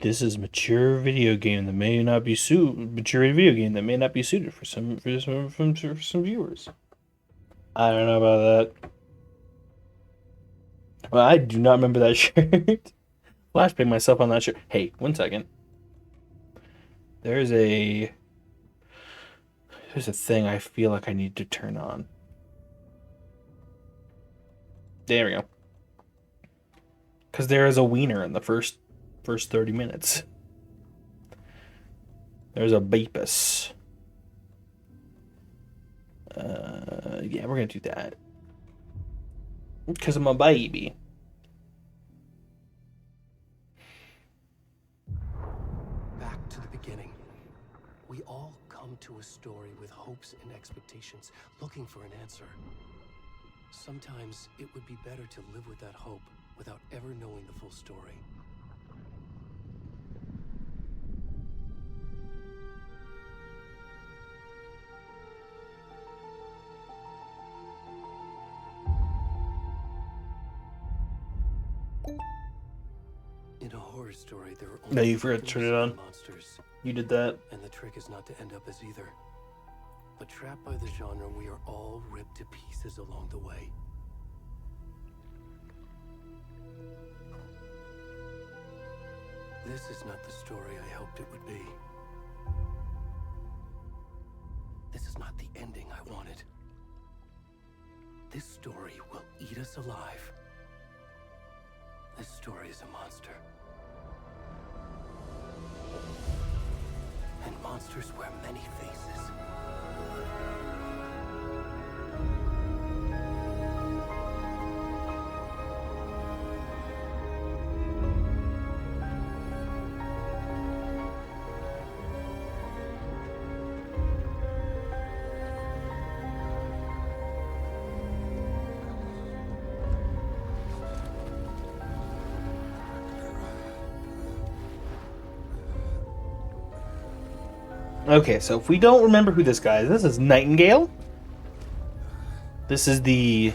This is mature video game that may not be mature video game that may not be suited for some viewers. I don't know about that. Well, I do not remember that shirt. Flashbang myself on that shirt. Hey, 1 second. There's a thing I feel like I need to turn on. There we go. Because there is a wiener in the first 30 minutes. There's a beepus. Yeah, we're gonna do that. Because I'm a baby. Back to the beginning. We all come to a story with hopes and expectations, looking for an answer. Sometimes it would be better to live with that hope without ever knowing the full story. In a horror story, there are only No, you forgot to turn it on. monsters, You did that. and the trick is not to end up as either. But trapped by the genre, we are all ripped to pieces along the way. This is not the story I hoped it would be. This is not the ending I wanted. This story will eat us alive. This story is a monster. And monsters wear many faces. Okay, so if we don't remember who this guy is, this is Nightingale. This is the...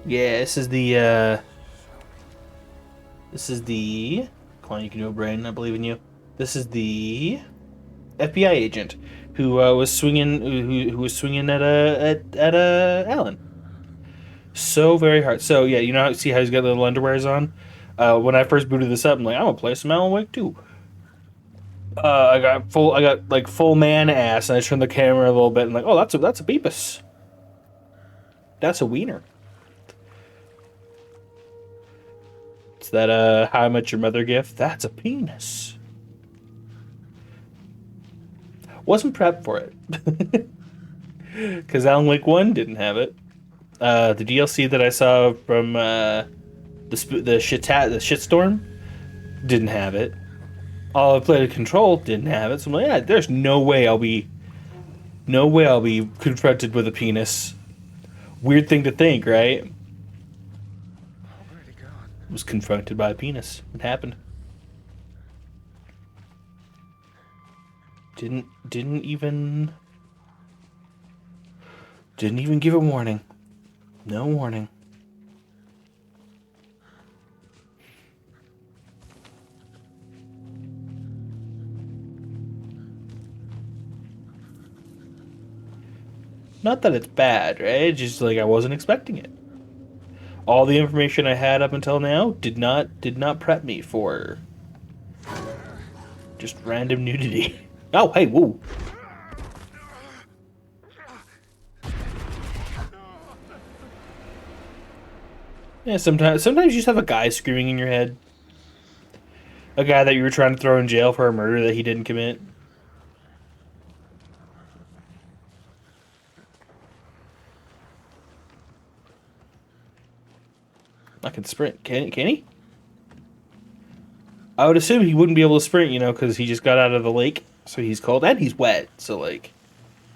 Yeah, this is the... This is the... Come on, you can do it, Brian. I believe in you. This is the FBI agent who was swinging, who was swinging at Alan. So very hard. So yeah, you know, see how he's got little underwears on. When I first booted this up, I'm like, I'm gonna play some Alan Wake 2. I got like full man ass, and I turned the camera a little bit, and like, oh, that's a beepus. That's a wiener. It's that How I Met Your Mother gif. That's a penis. Wasn't prepped for it, because Alan Wake 1 didn't have it. The DLC that I saw from the shitstorm didn't have it. All I played at Control didn't have it, so I'm like, yeah, there's no way I'll be confronted with a penis. Weird thing to think, right? Was confronted by a penis. It happened. Didn't even give a warning. No warning. Not that it's bad, right? It's just like I wasn't expecting it. All the information I had up until now did not prep me for just random nudity. Oh, hey, whoa. Yeah, sometimes you just have a guy screaming in your head. A guy that you were trying to throw in jail for a murder that he didn't commit. I can sprint. Can he? I would assume he wouldn't be able to sprint, you know, because he just got out of the lake, so he's cold and he's wet. So like,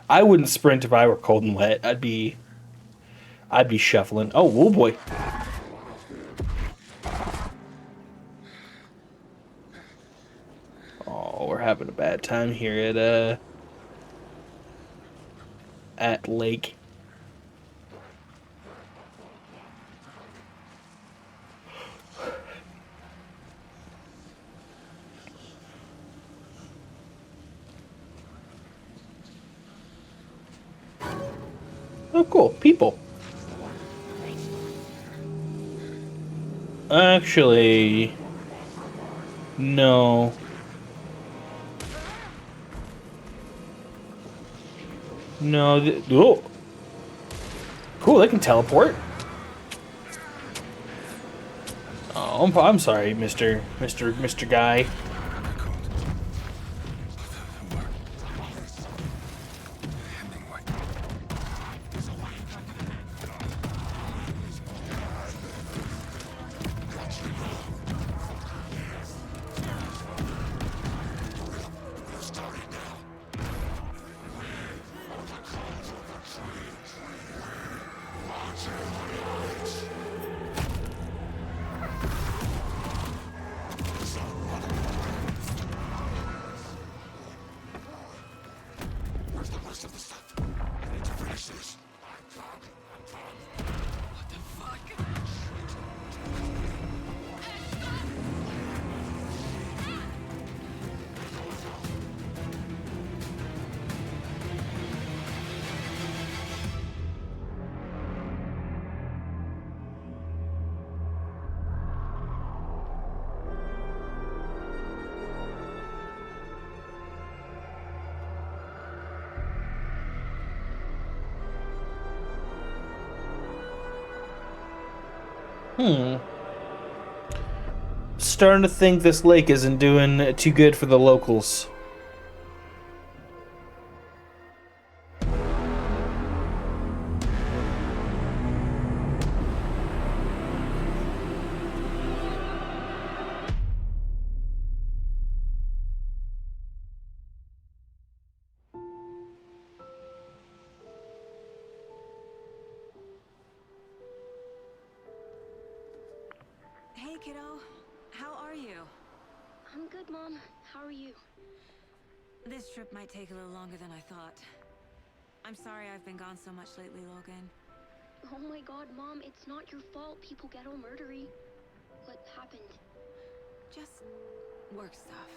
I wouldn't sprint if I were cold and wet. I'd be shuffling. Oh, whoa, boy. Oh, we're having a bad time here at Lake. Oh, cool. People. Actually, no. No. Oh, cool. They can teleport. Oh, I'm sorry, Mr. Guy. Hmm. Starting to think this lake isn't doing too good for the locals. Hey, kiddo. How are you? I'm good, Mom. How are you? This trip might take a little longer than I thought. I'm sorry I've been gone so much lately, Logan. Oh my god, Mom, it's not your fault people get all murdery. What happened? Just work stuff.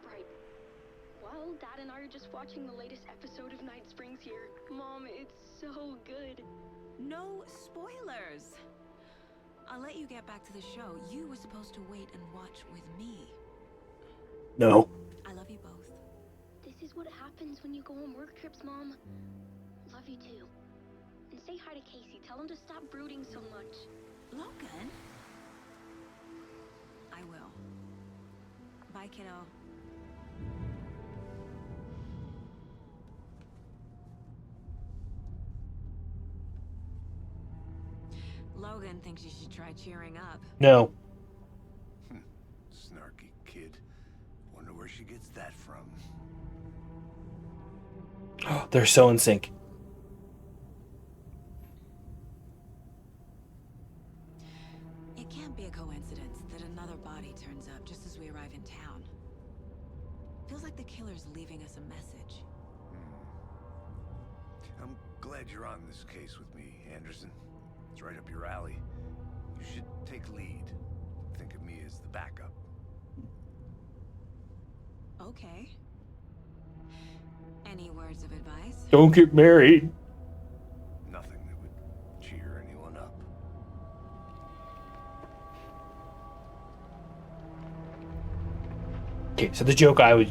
Right. Well, Dad and I are just watching the latest episode of Night Springs here. Mom, it's so good. No spoilers! I'll let you get back to the show. You were supposed to wait and watch with me. No. I love you both. This is what happens when you go on work trips, Mom. Love you too. And say hi to Casey. Tell him to stop brooding so much. Logan? I will. Bye, kiddo. Logan thinks you should try cheering up. No. Snarky kid. Wonder where she gets that from. They're so in sync. It can't be a coincidence that another body turns up just as we arrive in town. Feels like the killer's leaving us a message. I'm glad you're on this case with me, Anderson. It's right up your alley. You should take lead. Think of me as the backup. Okay. Any words of advice? Don't get married. Nothing that would cheer anyone up. Okay, so the joke I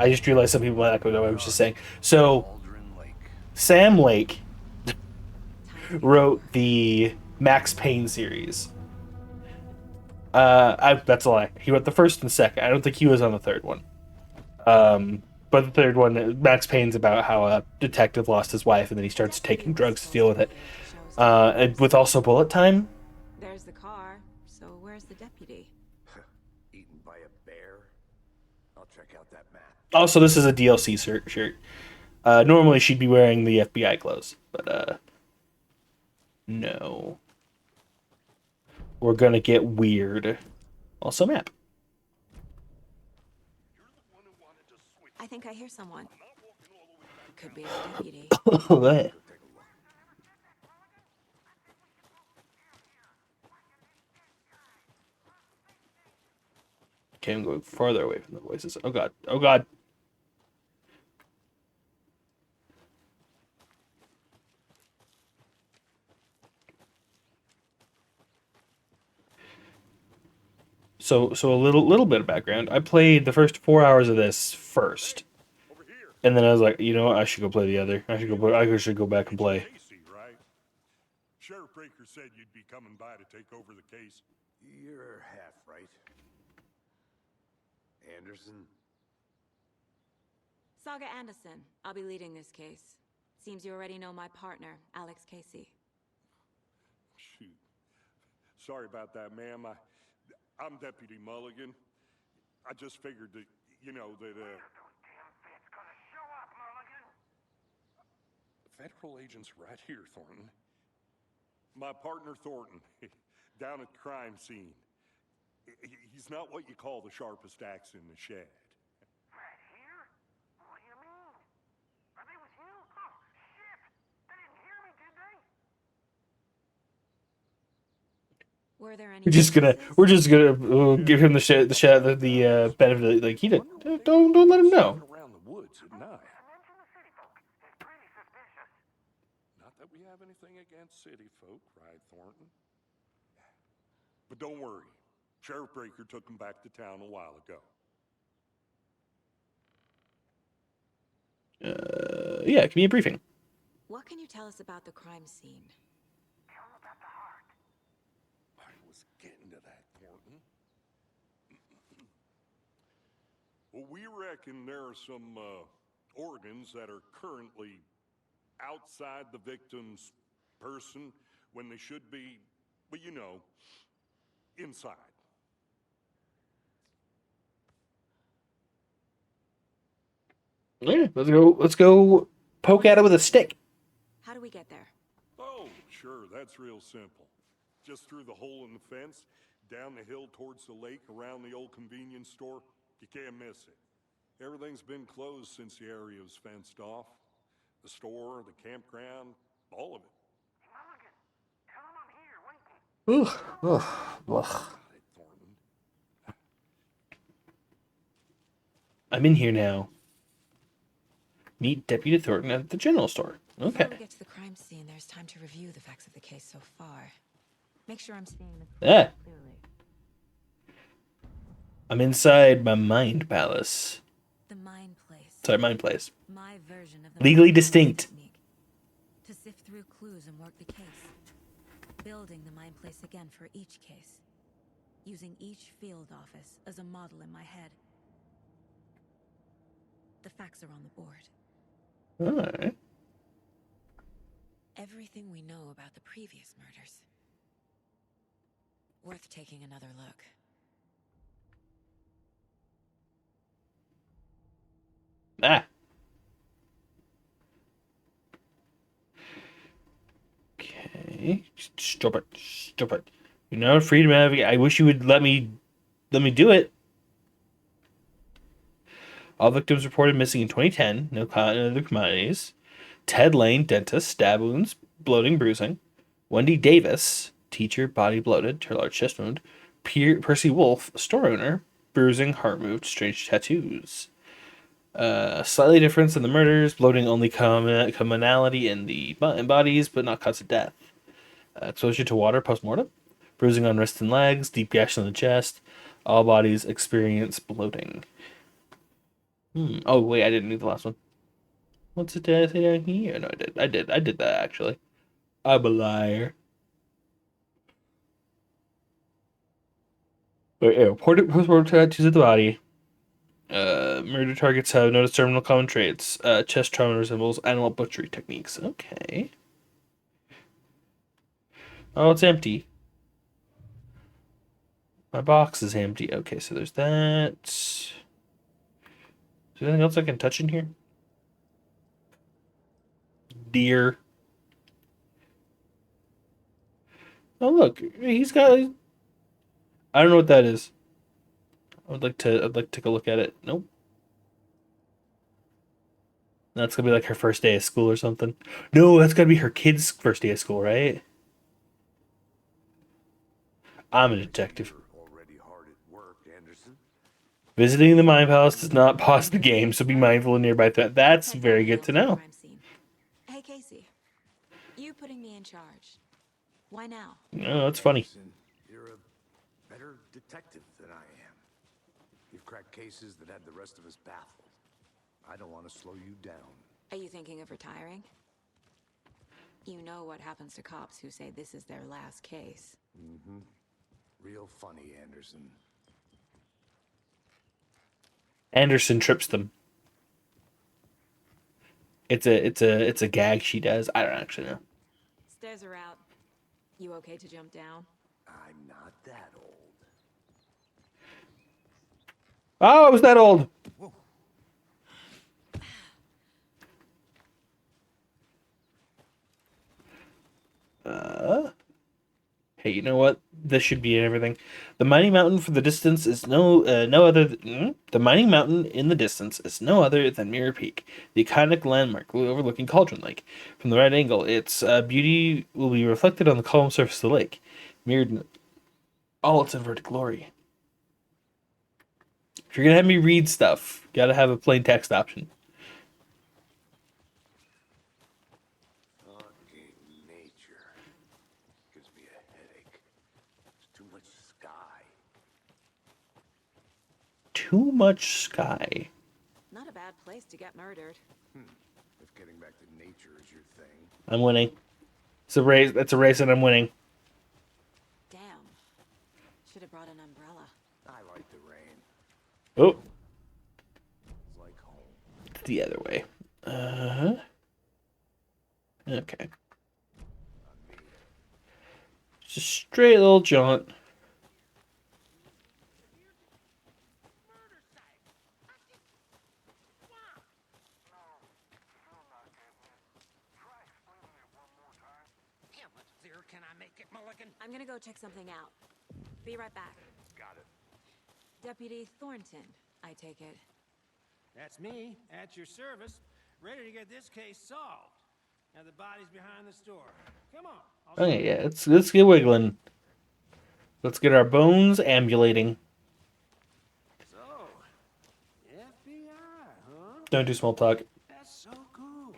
just realized some people might not know what I was just saying. So Aldrin Lake. Sam Lake wrote the Max Payne series. That's a lie. He wrote the first and second. I don't think he was on the third one. But the third one, Max Payne's about how a detective lost his wife and then he starts taking drugs to deal with it. And with also bullet time. There's the car, so where's the deputy? Eaten by a bear? I'll check out that map. Also, this is a DLC shirt. Normally she'd be wearing the FBI clothes, but no. We're gonna get weird. Also map. I think I hear someone. Could be a deputy. Go ahead. Okay, I'm going farther away from the voices. Oh god. Oh god. So a little bit of background. I played the first 4 hours of this first, Over here. and then I was like, you know what? I should go play the other. I should go back and play. Casey, right? Sheriff Breaker said you'd be coming by to take over the case. You're half right. Anderson? Saga Anderson. I'll be leading this case. Seems you already know my partner, Alex Casey. Shoot. Sorry about that, ma'am. I'm Deputy Mulligan. I just figured that, you know, that, Federal agent's right here, Thornton. My partner, Thornton, down at the crime scene. He's not what you call the sharpest axe in the shed. Right here? What do you mean? Are they with you? Oh, shit! They didn't hear me, did they? Were there any We're just gonna give him the benefit. Like he did. Don't let him know. Around the woods at night. Mention the city folk. It's pretty suspicious. Not that we have anything against city folk, right, Thornton? But don't worry. Sheriff Breaker took him back to town a while ago. Yeah, give me a briefing. What can you tell us about the crime scene? Tell them about the heart. I was getting to that, Thornton. Well, we reckon there are some organs that are currently outside the victim's person when they should be, well, you know, inside. Yeah, let's go poke at it with a stick. How do we get there? Oh, sure, that's real simple. Just through the hole in the fence, down the hill towards the lake, around the old convenience store. You can't miss it. Everything's been closed since the area was fenced off. The store, the campground, all of it. Mulligan, tell them I'm here, waiting. Ugh. Got it, Thornton. I'm in here now. Meet Deputy Thornton at the general store. Before we Okay. get to the crime scene, there's time to review the facts of the case so far. Make sure I'm seeing the clues clearly. I'm inside my mind palace. The mind place. Sorry, mind place. My version of the Legally mind palace distinct. technique. To sift through clues and work the case. Building the mind place again for each case. Using each field office as a model in my head. The facts are on the board. Alright. Everything we know about the previous murders. Worth taking another look. Ah. Okay. Stop it. Stop it. You're not free to navigate. I wish you would let me do it. All victims reported missing in 2010. No other commodities. Ted Lane, dentist, stab wounds, bloating, bruising. Wendy Davis, teacher, body bloated, her large chest wound. Percy Wolf, store owner, bruising, heart moved, strange tattoos. Slightly difference in the murders, bloating only commonality in the bodies, but not cause of death. Exposure to water post-mortem. Bruising on wrists and legs, deep gash in the chest. All bodies experience bloating. Oh, wait, I didn't do the last one. What's it say down here? No, I did that, actually. I'm a liar. Reported post-mortem tattoos of the body. Murder targets have noticed terminal common traits. Chest trauma resembles animal butchery techniques. Okay. Oh, it's empty. My box is empty. Okay, so there's that. Is there anything else I can touch in here? Deer. Oh, look. He's got... I don't know what that is. I'd like to take a look at it. Nope. That's gonna be like her first day of school or something. No, that's gotta be her kid's first day of school, right? I'm a detective. You're already hard at work, Anderson. Visiting the Mind Palace does not pause the game, so be mindful of nearby threat. That's Head very down good to the know. crime scene. Hey, Casey. You putting me in charge. Why now? Oh, that's funny. Anderson, you're a Better detective than I am. You've cracked cases that had the rest of us baffled. I don't want to slow you down. Are you thinking of retiring? You know what happens to cops who say this is their last case. Mm-hmm. Real funny, Anderson. Anderson trips them. It's a gag she does. I don't actually know. Stairs are out. You okay to jump down? I'm not that old. Oh, I was that old. Whoa. Hey, you know what? This should be everything. The mining mountain for the distance is no other. The mining mountain in the distance is no other than Mirror Peak, the iconic landmark overlooking Cauldron Lake. From the right angle, its beauty will be reflected on the calm surface of the lake, mirrored in all its inverted glory. If you're gonna have me read stuff, gotta have a plain text option. Fucking nature. Gives me a headache. There's too much sky. Too much sky. Not a bad place to get murdered. If getting back to nature is your thing. I'm winning. It's a race. That's a race, and I'm winning. Damn. Should have brought an umbrella. I like the rain. Oh, It's like home. it's the other way. Okay. On me. Just a straight little jaunt. Can I make it, Mulligan? I'm gonna go check something out. Be right back. Got it. Deputy Thornton, I take it. That's me, at your service, ready to get this case solved. Now the body's behind the store. Come on. Okay, yeah, let's get wiggling. Let's get our bones ambulating. So, FBI, huh? Don't do small talk. That's so cool.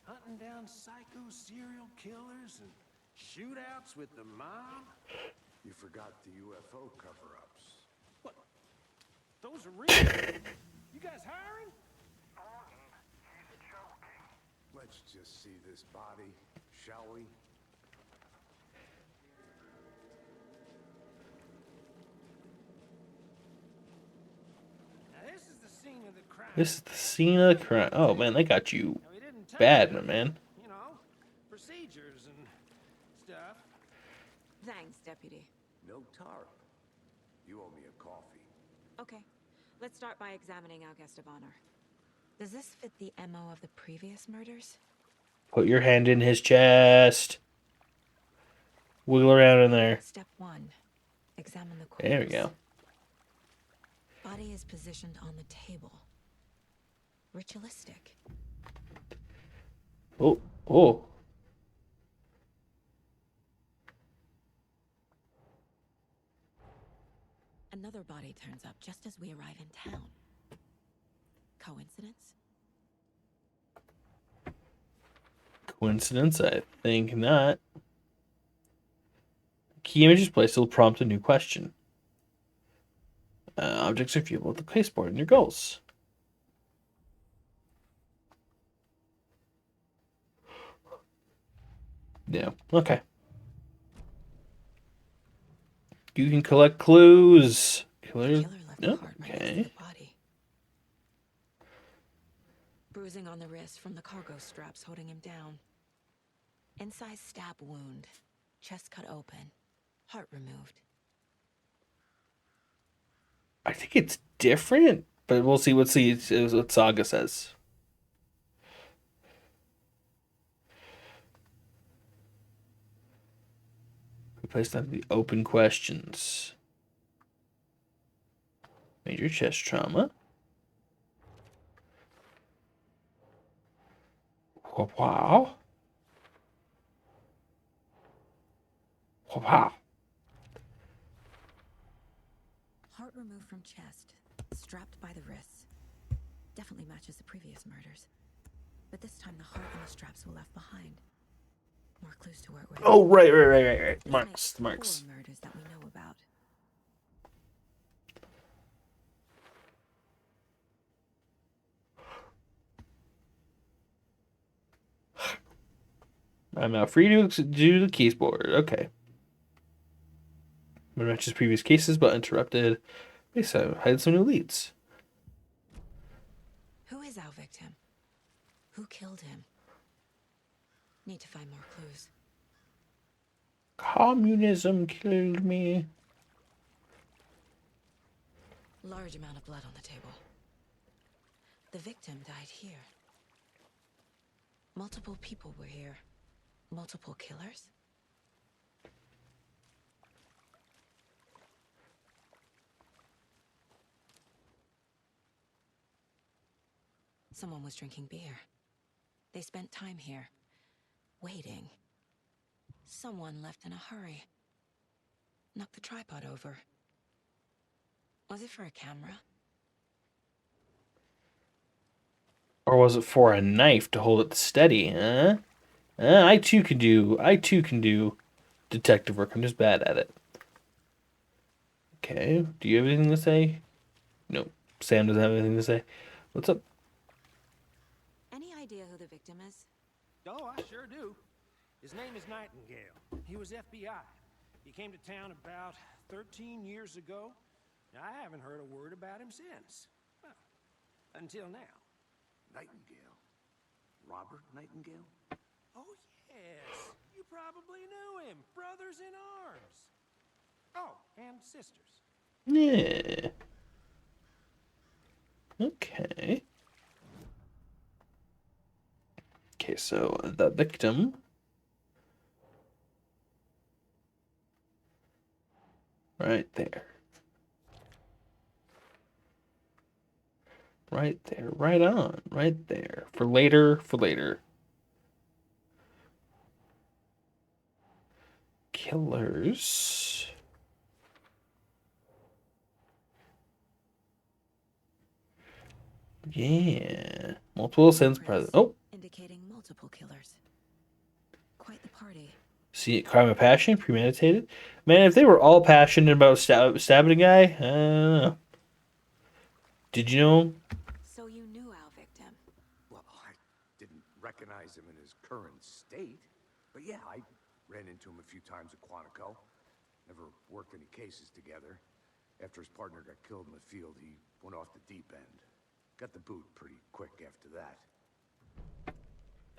Hunting down psycho serial killers and shootouts with the mob. You forgot the UFO cover-ups. What? Those are real. You guys hiring? He's joking. Let's just see this body, shall we? Now this is the scene of the crime. This is the scene of the crime. Oh man, they got you Now, we didn't touch bad, my it. man. You know, procedures and stuff. Thanks, Deputy. No tarp. You owe me a coffee. Okay, let's start by examining our guest of honor. Does this fit the MO of the previous murders? Put your hand in his chest. Wiggle around in there. Step 1. Examine the corpse. There we go. Body is positioned on the table. Ritualistic. Oh, oh. Another body turns up just as we arrive in town. Coincidence? Coincidence? I think not. Key images placed will prompt a new question. Objects are viewable at the placeboard in your goals. Yeah, okay. You can collect clues. Killer. Killer left No, the heart right next to okay. the body. Bruising on the wrist from the cargo straps holding him down. Inside stab wound. Chest cut open. Heart removed. I think it's different, but we'll see. Let's see what Saga says. We placed on the open questions. Major chest trauma. Wow. Wow. Heart removed from chest. Strapped by the wrists. Definitely matches the previous murders. But this time the heart and the straps were left behind. More clues to work with. Oh, right. This Marks, makes the marks. 4 murders that we know about. I'm now free to do the case board. Okay. Matches previous cases, but interrupted. Base hide some new leads. Who is our victim? Who killed him? Need to find more clues. Communism killed me. Large amount of blood on the table. The victim died here. Multiple people were here. Multiple killers? Someone was drinking beer. They spent time here, waiting. Someone left in a hurry. Knocked the tripod over. Was it for a camera? Or was it for a knife to hold it steady, huh? I too can do detective work. I'm just bad at it. Okay. Do you have anything to say? Nope. Sam doesn't have anything to say. What's up? Any idea who the victim is? Oh, I sure do. His name is Nightingale. He was FBI. He came to town about 13 years ago. I haven't heard a word about him since. Well, until now. Nightingale? Robert Nightingale? Oh, yes. You probably knew him. Brothers in arms. Oh, and sisters. Yeah. Okay. Okay, so the victim. Right there. Right there. Right on. Right there. For later. Killers. Yeah. Multiple sins present. Oh. Indicating multiple killers. Quite the party. See, crime of passion, premeditated. Man, if they were all passionate about stabbing a guy, I don't know. Did you know? So you knew our victim. Well, I didn't recognize him in his current state. But yeah, I ran into him a few times at Quantico. Never worked any cases together. After his partner got killed in the field, he went off the deep end. Got the boot pretty quick after that.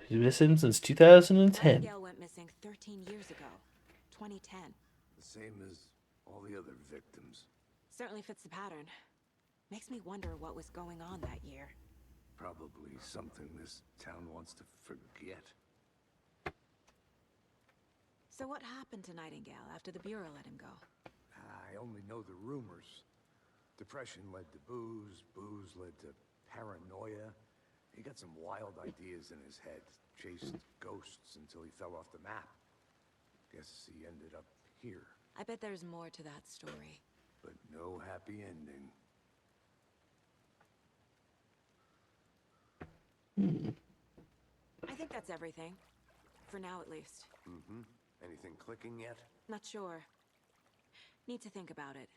He's missing since 2010. Nightingale went missing 13 years ago. 2010. The same as all the other victims. Certainly fits the pattern. Makes me wonder what was going on that year. Probably something this town wants to forget. So what happened to Nightingale after the Bureau let him go? I only know the rumors. Depression led to booze, booze led to paranoia. He got some wild ideas in his head, chased ghosts until he fell off the map. Guess he ended up here, I bet there's more to that story. but no happy ending. I think that's everything. For now, at least. Mm-hmm. Anything clicking yet? Not sure. Need to think about it.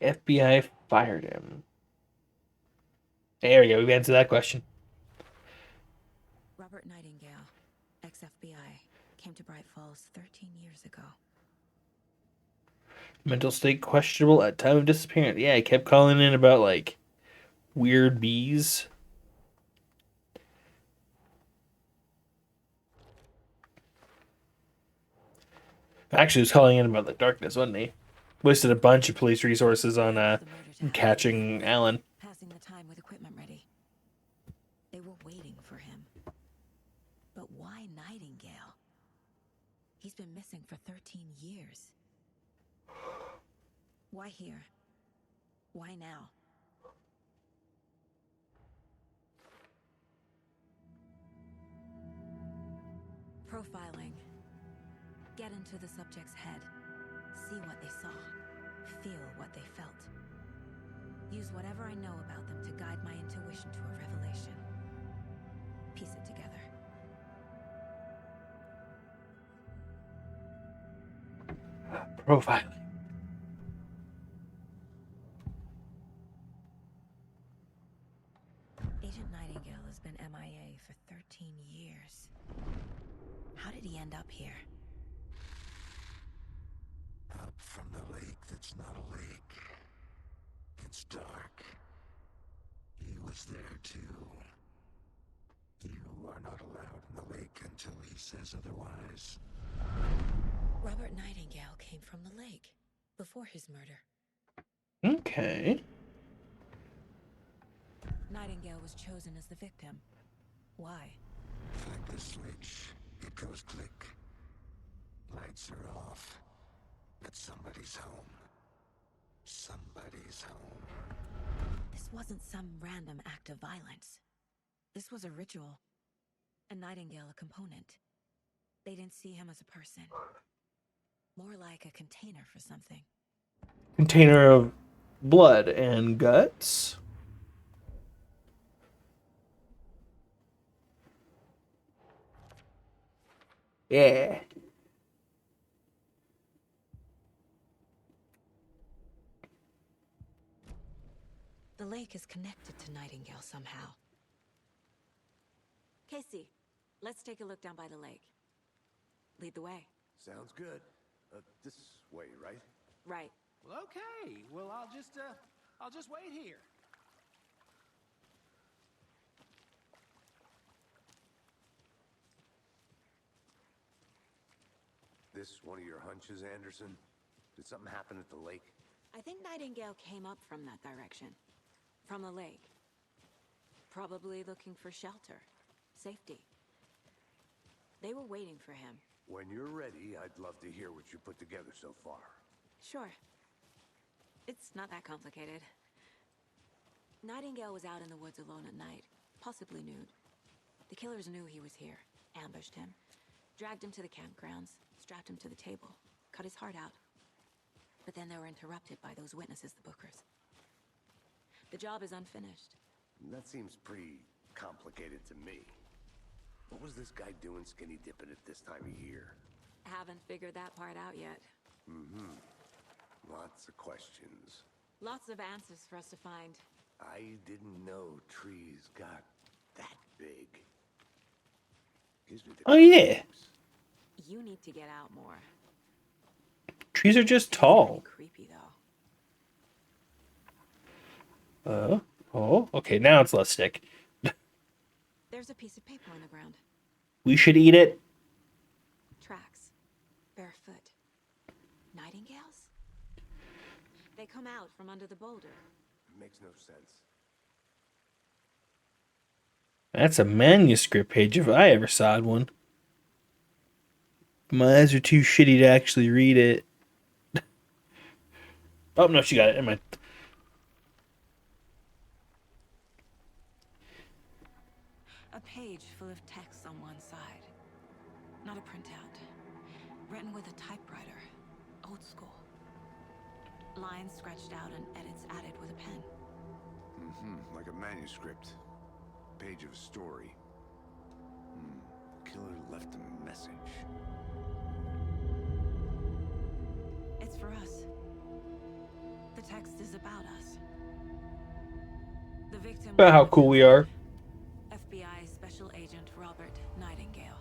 FBI fired him. There we go. We've answered that question. Robert Nightingale, ex-FBI, came to Bright Falls 13 years ago. Mental state questionable at time of disappearance. Yeah, he kept calling in about like weird bees. Actually, he was calling in about the darkness, wasn't he? Wasted a bunch of police resources on The murder to catching Alan. passing the time with equipment ready. They were waiting for him. But why Nightingale? He's been missing for 13 years. Why here? Why now? Profiling. Get into the subject's head. See what they saw. Feel what they felt. Use whatever I know about them to guide my intuition to a revelation. Piece it together. Profile. Agent Nightingale has been MIA for 13 years. How did he end up here? Up from the lake that's not a lake. It's dark. He was there too. You are not allowed in the lake until he says otherwise. Robert Nightingale came from the lake before his murder. Okay. Nightingale was chosen as the victim. Why? Flick the switch. It goes click. Lights are off. But somebody's home. Somebody's home. This wasn't some random act of violence. This was a ritual. And Nightingale a component. They didn't see him as a person. More like a container for something. Container of blood and guts. Yeah. The lake is connected to Nightingale somehow. Casey, let's take a look down by the lake. Lead the way. Sounds good. This way, right? Right. Well, okay. Well, I'll just wait here. This one of your hunches, Anderson? Did something happen at the lake? I think Nightingale came up from that direction. From the lake. Probably looking for shelter. Safety. They were waiting for him. When you're ready, I'd love to hear what you put together so far. Sure. It's not that complicated. Nightingale was out in the woods alone at night, possibly nude. The killers knew he was here, ambushed him, dragged him to the campgrounds, strapped him to the table, cut his heart out. But then they were interrupted by those witnesses, the Bookers. The job is unfinished. That seems pretty complicated to me. What was this guy doing skinny dipping at this time of year? Haven't figured that part out yet. Mm-hmm. Lots of questions. Lots of answers for us to find. I didn't know trees got that big. Gives me the Oh, yeah. creeps. You need to get out more. Trees are just It's tall. pretty creepy, though. Oh, okay, now it's less stick. There's a piece of paper on the ground. We should eat it. Tracks. Barefoot. Nightingales? They come out from under the boulder. Makes no sense. That's a manuscript page if I ever saw one. My eyes are too shitty to actually read it. Oh, no, she got it. Never mind. A page full of text on one side. Not a printout. Written with a typewriter. Old school. Lines scratched out and edits added with a pen. Mm-hmm. Like a manuscript. Page of a story. Killer left a message. It's for us. The text is about us. The victim... About how cool we are. FBI Special Agent Robert Nightingale.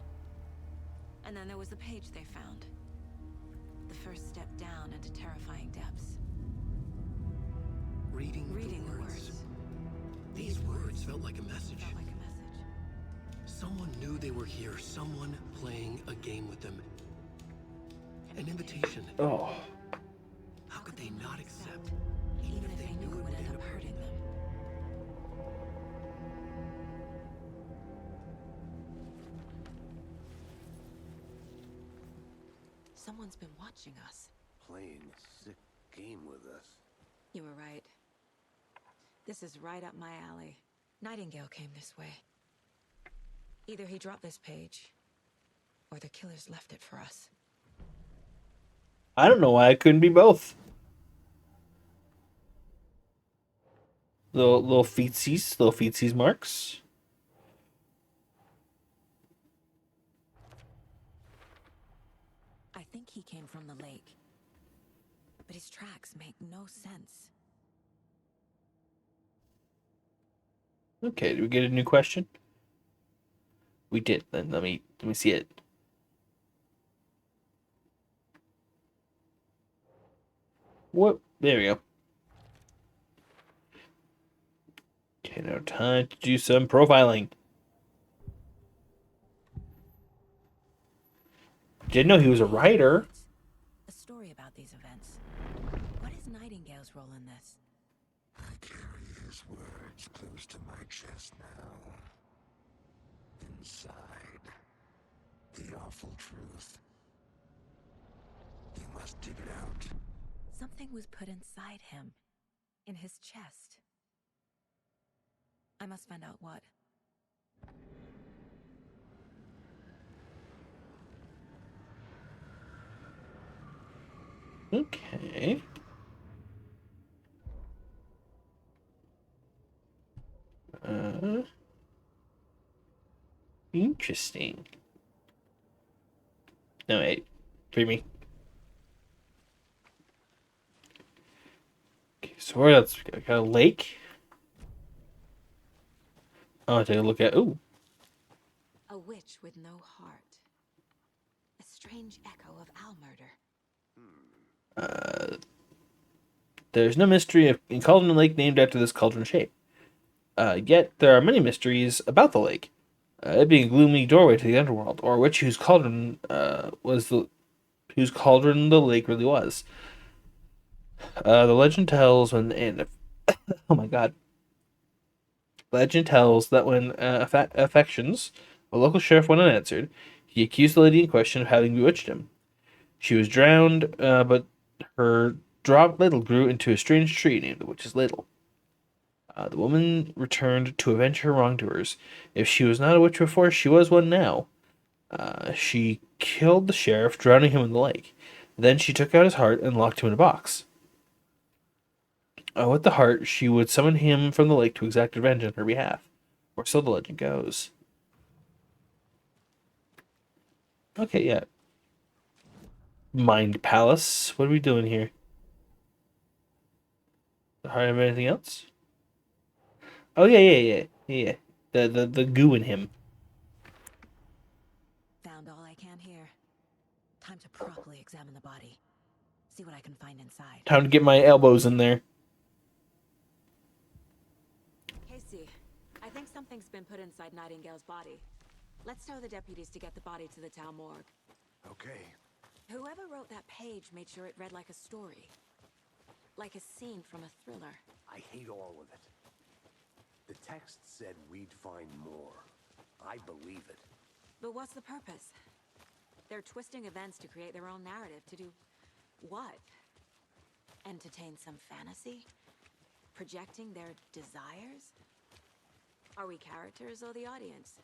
And then there was the page they found. The first step down into terrifying depths. Reading the words. These words felt like a message. Felt like a message. Someone knew they were here. Someone playing a game with them. An invitation. Oh. How could they not accept? Even if they knew it would end up hurting them. Someone's been watching us. Playing a sick game with us. You were right. This is right up my alley. Nightingale came this way. Either he dropped this page, or the killers left it for us. I don't know why it couldn't be both. Little feetsies marks. I think he came from the lake. but his tracks make no sense. Okay, did we get a new question? We did. Then let me see it. What? There we go. Okay, now time to do some profiling. Didn't know he was a writer. A story about these events. What is Nightingale's role in this? I carry his words close to my chest now. Inside, the awful truth. You must dig it out. Something was put inside him, in his chest. I must find out what. Okay. Interesting. No, wait. For me. Okay, so where else? We got a lake. Oh, take a look at. Ooh. A witch with no heart. A strange echo of Al murder. There's no mystery in Cauldron Lake named after this cauldron shape. Yet there are many mysteries about the lake. It being a gloomy doorway to the underworld, or a witch whose cauldron whose cauldron the lake really was. The legend tells oh my god. Legend tells that when affections, a local sheriff went unanswered, he accused the lady in question of having bewitched him. She was drowned, but her dropped ladle grew into a strange tree named the Witch's Ladle. The woman returned to avenge her wrongdoers. If she was not a witch before, she was one now. She killed the sheriff, drowning him in the lake. Then she took out his heart and locked him in a box. With the heart, she would summon him from the lake to exact revenge on her behalf. Or so the legend goes. Okay, yeah. Mind Palace. What are we doing here? The heart of anything else? Oh yeah. The goo in him. Found all I can here. Time to properly examine the body. See what I can find inside. Time to get my elbows in there. Casey, I think something's been put inside Nightingale's body. Let's tell the deputies to get the body to the town morgue. Okay. Whoever wrote that page made sure it read like a story. Like a scene from a thriller. I hate all of it. The text said we'd find more. I believe it. But what's the purpose? They're twisting events to create their own narrative. To do what? Entertain some fantasy? Projecting their desires? Are we characters or the audience?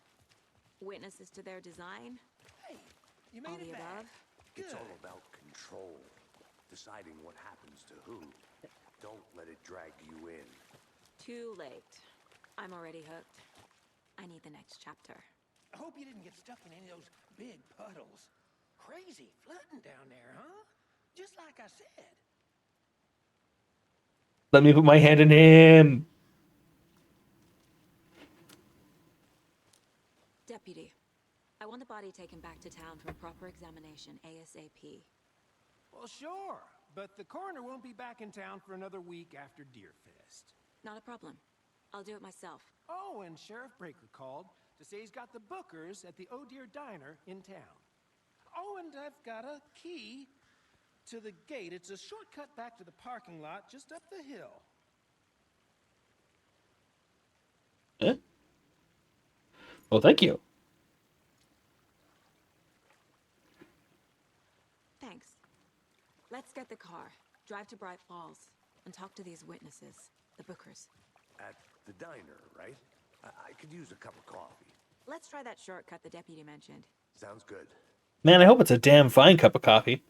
Witnesses to their design? Hey, you All made the it back. above? It's Good. all about control. Deciding what happens to who. Don't let it drag you in. Too late. I'm already hooked. I need the next chapter. I hope you didn't get stuck in any of those big puddles. Crazy flooding down there, huh? Just like I said. Let me put my hand in him. Deputy, I want the body taken back to town for a proper examination ASAP. Well, sure. But the coroner won't be back in town for another week after Deerfest. Not a problem. I'll do it myself. Oh, and Sheriff Breaker called to say he's got the Bookers at the Oh Dear Diner in town. Oh, and I've got a key to the gate. It's a shortcut back to the parking lot just up the hill. Eh? Well, thank you. Thanks. Let's get the car, drive to Bright Falls, and talk to these witnesses, the Bookers. At the diner, right? I could use a cup of coffee. Let's try that shortcut the deputy mentioned. Sounds good. Man, I hope it's a damn fine cup of coffee.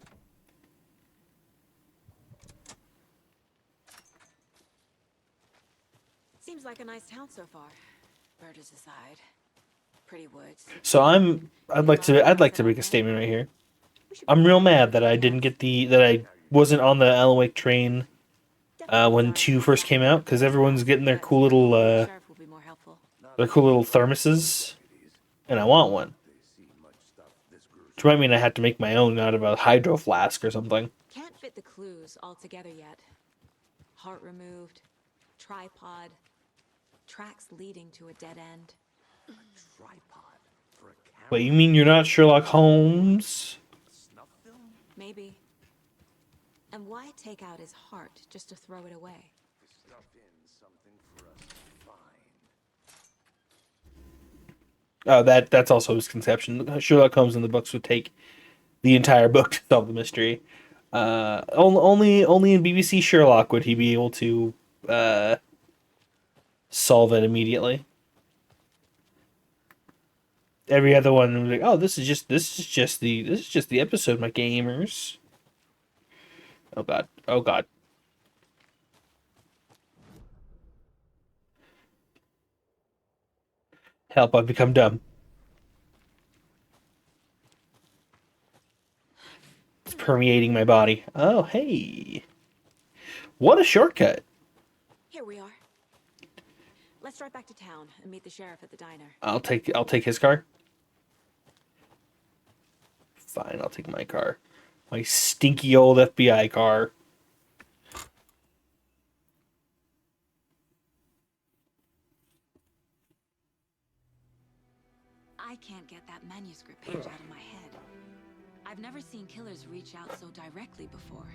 Seems like a nice town so far. Murders aside. Pretty woods. So I'd like to make a statement right here. I'm real mad that I didn't get wasn't on the Alan Wake train Definitely when sorry 2 about first that. came out, because everyone's getting But maybe the sheriff will be more helpful. their cool little thermoses, and I want one. Which might mean I have to make my own out of a hydro flask or something. Can't fit the clues all together yet. Heart removed, tripod, tracks leading to a dead end. Tripod for a camera? Wait, you mean you're not Sherlock Holmes? Snuff film? Maybe. And why take out his heart just to throw it away? To stuff in something for us to find. Oh, that's also his conception. Sherlock Holmes in the books would take the entire book to solve the mystery. Only in BBC Sherlock would he be able to solve it immediately. Every other one was like, oh, this is just the episode, my gamers. Oh god. Oh god. Help, I've become dumb. It's permeating my body. Oh, hey. What a shortcut. Here we are. Let's drive back to town and meet the sheriff at the diner. I'll take his car. Fine, I'll take my car. My stinky old FBI car. I can't get that manuscript page out of my head. I've never seen killers reach out so directly before.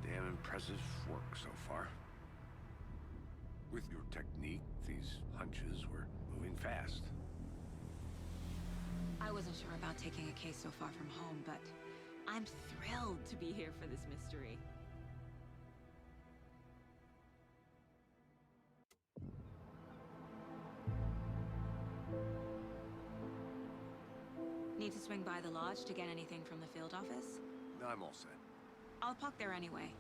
Damn impressive work so far. With your technique, these hunches were moving fast. I wasn't sure about taking a case so far from home, but I'm thrilled to be here for this mystery. Need to swing by the lodge to get anything from the field office? I'm all set. I'll park there anyway.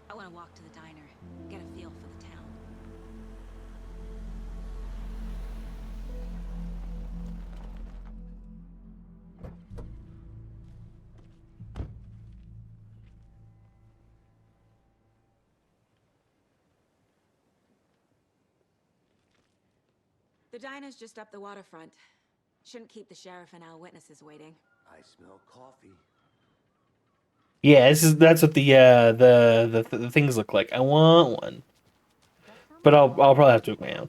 I want to walk to the diner, get a feel for the town. The diner's just up the waterfront. Shouldn't keep the sheriff and our witnesses waiting. I smell coffee. Yeah, that's what the things look like. I want one, but I'll probably have to make my own.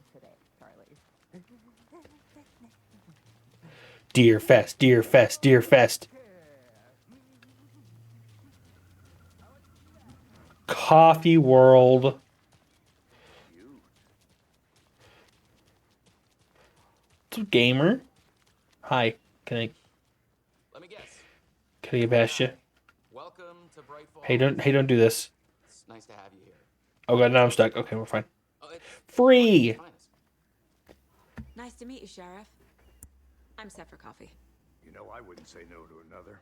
Deer fest, deer fest, deer fest. Coffee world. What's up, gamer? Hi. Can I Let me guess. get past you? Welcome to Bright Falls. Hey, don't do this. It's nice to have you here. Oh god, now I'm stuck. Okay, we're fine. Oh, it's Free. finest. Nice to meet you, Sheriff. I'm set for coffee. You know, I wouldn't say no to another.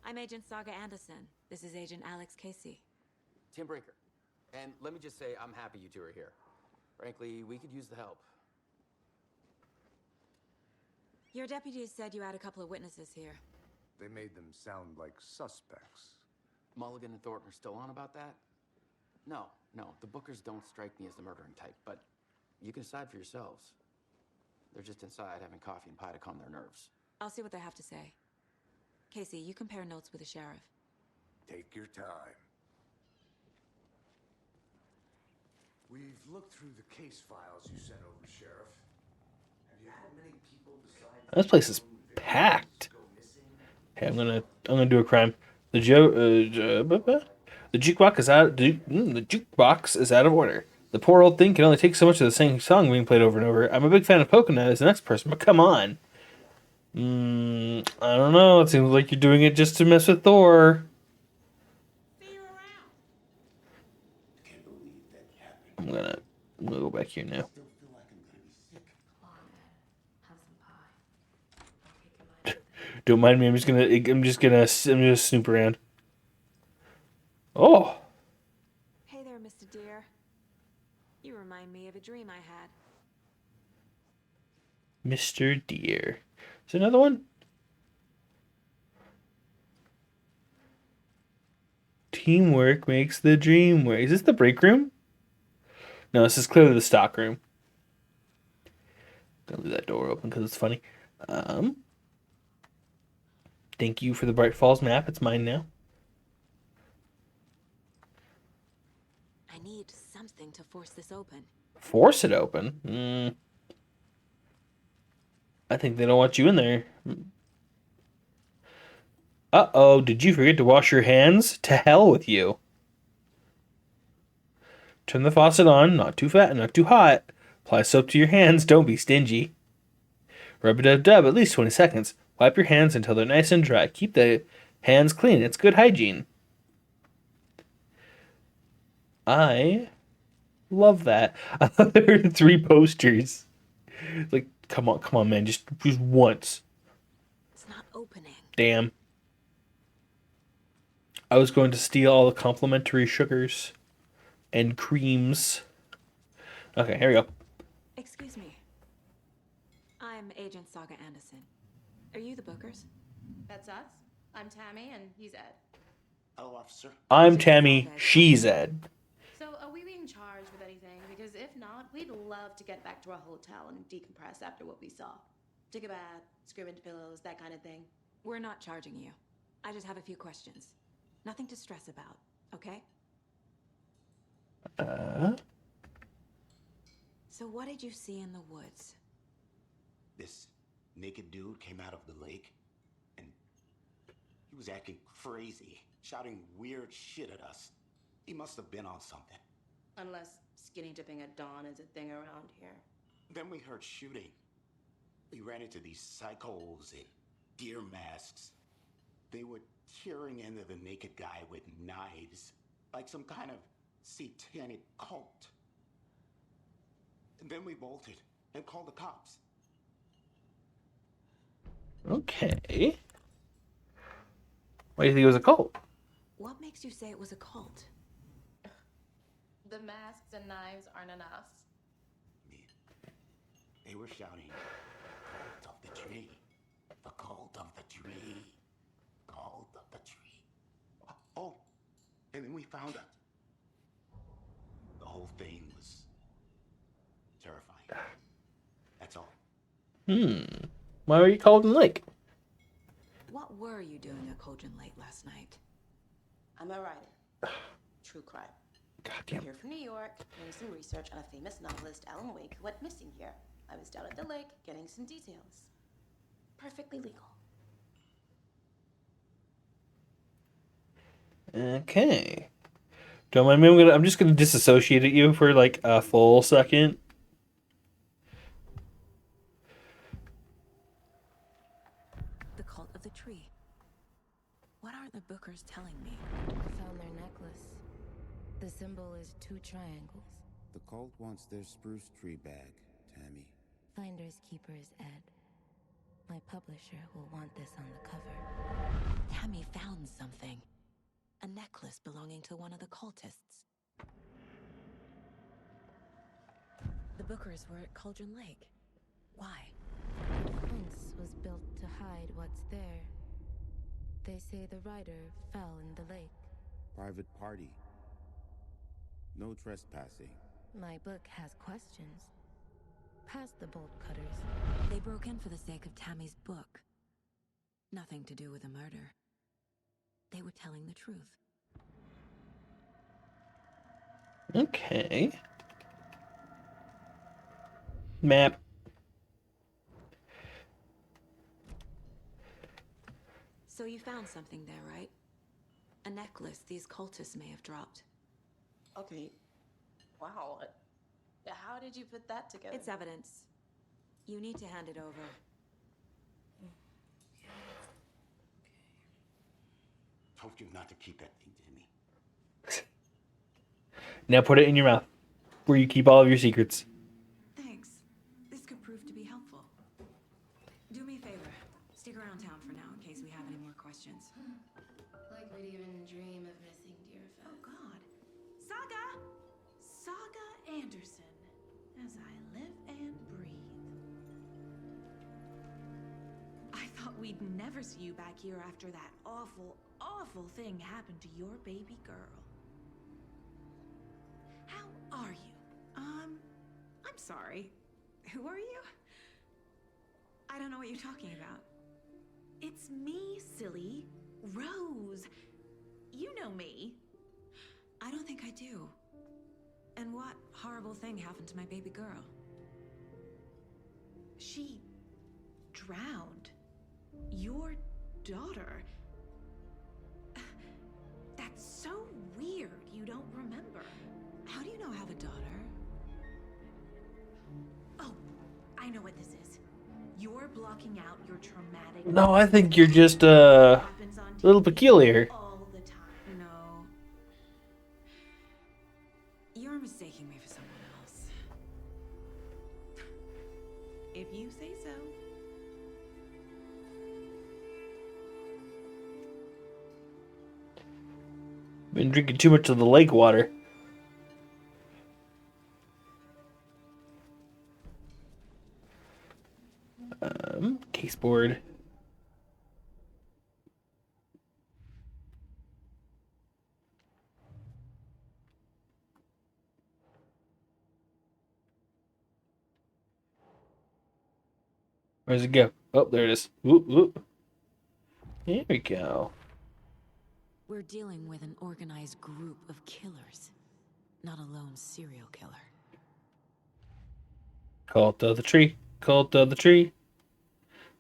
I'm Agent Saga Anderson. This is Agent Alex Casey. Tim Brinker. And let me just say, I'm happy you two are here. Frankly, we could use the help. Your deputies said you had a couple of witnesses here. They made them sound like suspects. Mulligan and Thornton are still on about that? No, the Bookers don't strike me as the murdering type, but you can decide for yourselves. They're just inside having coffee and pie to calm their nerves. I'll see what they have to say. Casey, you compare notes with the sheriff. Take your time. We've looked through the case files you sent over, Sheriff. Have you had many people decide? This place is packed. Okay, I'm gonna do a crime. The jukebox is out. The jukebox is out of order. The poor old thing can only take so much of the same song being played over and over. I'm a big fan of Coconut as the next person, but come on. I don't know. It seems like you're doing it just to mess with Thor. Can't believe that happened. I'm gonna go back here now. Still feel like I'm gonna be sick. Don't mind me. I'm just gonna snoop around. Oh, Hey there, Mr. Deer. You remind me of a dream I had. Mr. Deer. Is there another one? Teamwork makes the dream work. Is this the break room? No, this is clearly the stock room. Gonna leave that door open because it's funny. Thank you for the Bright Falls map. It's mine now. I need something to force this open. Force it open? I think they don't want you in there. Uh-oh, did you forget to wash your hands? To hell with you. Turn the faucet on, not too fat, not too hot. Apply soap to your hands, don't be stingy. Rub-a-dub-dub, at least 20 seconds. Wipe your hands until they're nice and dry. Keep the hands clean, it's good hygiene. I love that. I thought there were 3 posters. Like, come on, man, just once. It's not opening. Damn. I was going to steal all the complimentary sugars and creams. Okay, here we go. Excuse me. I'm Agent Saga Anderson. Are you the Bookers? That's us. I'm Tammy, and he's Ed. Hello, officer. I'm Tammy, she's Ed. So, are we being charged with anything? Because if not, we'd love to get back to our hotel and decompress after what we saw. Take a bath, scream into pillows, that kind of thing. We're not charging you. I just have a few questions. Nothing to stress about, okay? So what did you see in the woods? This naked dude came out of the lake, and he was acting crazy, shouting weird shit at us. He must have been on something. Unless skinny dipping at dawn is a thing around here. Then we heard shooting. We ran into these psychos in deer masks. They were tearing into the naked guy with knives, like some kind of satanic cult. And then we bolted and called the cops. Okay. Why do you think it was a cult? What makes you say it was a cult? The masks and knives aren't enough. They were shouting, "Cult of the tree, the cult of the tree, cult of the tree." Oh, and then we found out. The whole thing was terrifying. That's all. Why were you called in Lake? What were you doing at Cauldron Lake last night? I'm a writer. True crime. Goddamn. Here from New York, doing some research on a famous novelist, Alan Wake, who went missing here. I was down at the lake, getting some details. Perfectly legal. Okay. Don't mind me. I'm just gonna disassociate at you for like a full second. The cult of the tree. What are the Bookers telling me? I found their necklace. The symbol is 2 triangles. The cult wants their spruce tree bag, Tammy. Finders keepers, Ed. My publisher will want this on the cover. Tammy found something. A necklace belonging to one of the cultists. The Bookers were at Cauldron Lake. Why? The fence was built to hide what's there. They say the rider fell in the lake. Private party. No trespassing. My book has questions. Past the bolt cutters. They broke in for the sake of Tammy's book. Nothing to do with the murder. They were telling the truth. Okay. Map. So you found something there, right? A necklace these cultists may have dropped. Okay. Wow. How did you put that together? It's evidence. You need to hand it over. Told you not to keep that thing to me. Now put it in your mouth, where you keep all of your secrets. Thanks. This could prove to be helpful. Do me a favor. Stick around town for now in case we have any more questions. Like we'd even dream of missing dear friends. Oh, God. Saga Anderson. As I live and breathe. I thought we'd never see you back here after that awful, awful thing happened to your baby girl. How are you? I'm sorry. Who are you? I don't know what you're talking about. It's me, silly. Rose. You know me. I don't think I do. And what horrible thing happened to my baby girl? She drowned. Your daughter. That's so weird you don't remember. How do you know I have a daughter? Oh, I know what this is. You're blocking out your traumatic... No, I think you're just a little peculiar. all the time. No. You're mistaking me for someone else. If you say so. Been drinking too much of the lake water. Caseboard. Where's it go? Oh, there it is. Whoop, whoop. Here we go. We're dealing with an organized group of killers, not a lone serial killer. Cult of the tree. Cult of the tree.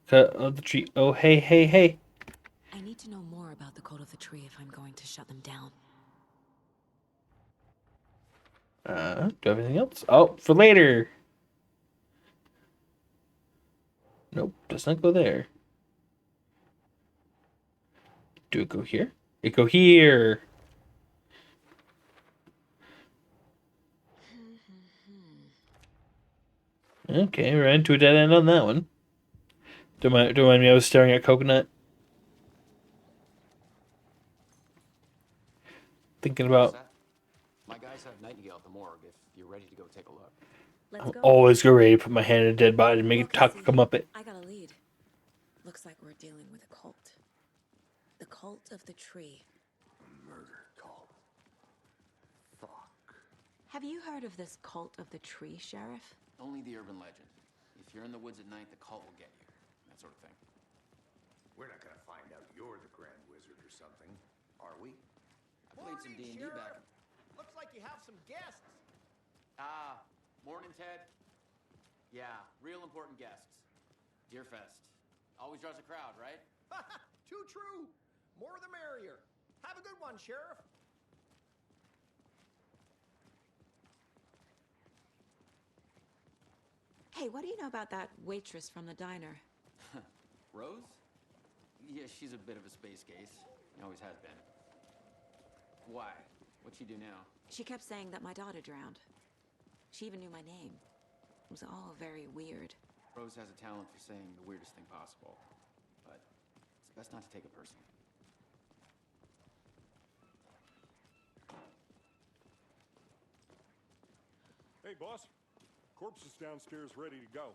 Cut of the tree. Oh, hey, hey, hey. I need to know more about the Cult of the Tree if I'm going to shut them down. Do I have anything else? Oh, for later. Nope, does not go there. Do it go here? It go here. Okay, ran to a dead end on that one. Don't mind me, I was staring at coconut. Thinking about... My guys have Nightingale at the morgue if you're ready to go take a look. I'm always go ready to put my hand in a dead body and make it talk come up it. I got a lead. Looks like we're dealing with a cult. The Cult of the Tree. A murder cult. Fuck. Have you heard of this Cult of the Tree, Sheriff? Only the urban legend. If you're in the woods at night, the cult will get you. That sort of thing. We're not gonna find out you're the Grand Wizard or something, are we? I played some D&D back. Looks like you have some guests. Ah, morning, Ted. Yeah, real important guests. Deerfest. Always draws a crowd, right? Too true. More the merrier. Have a good one, Sheriff. Hey, what do you know about that waitress from the diner? Rose? Yeah, she's a bit of a space case. Always has been. Why? What'd she do now? She kept saying that my daughter drowned. She even knew my name. It was all very weird. Rose has a talent for saying the weirdest thing possible. But it's best not to take it personally. Hey, boss. Corpse is downstairs ready to go.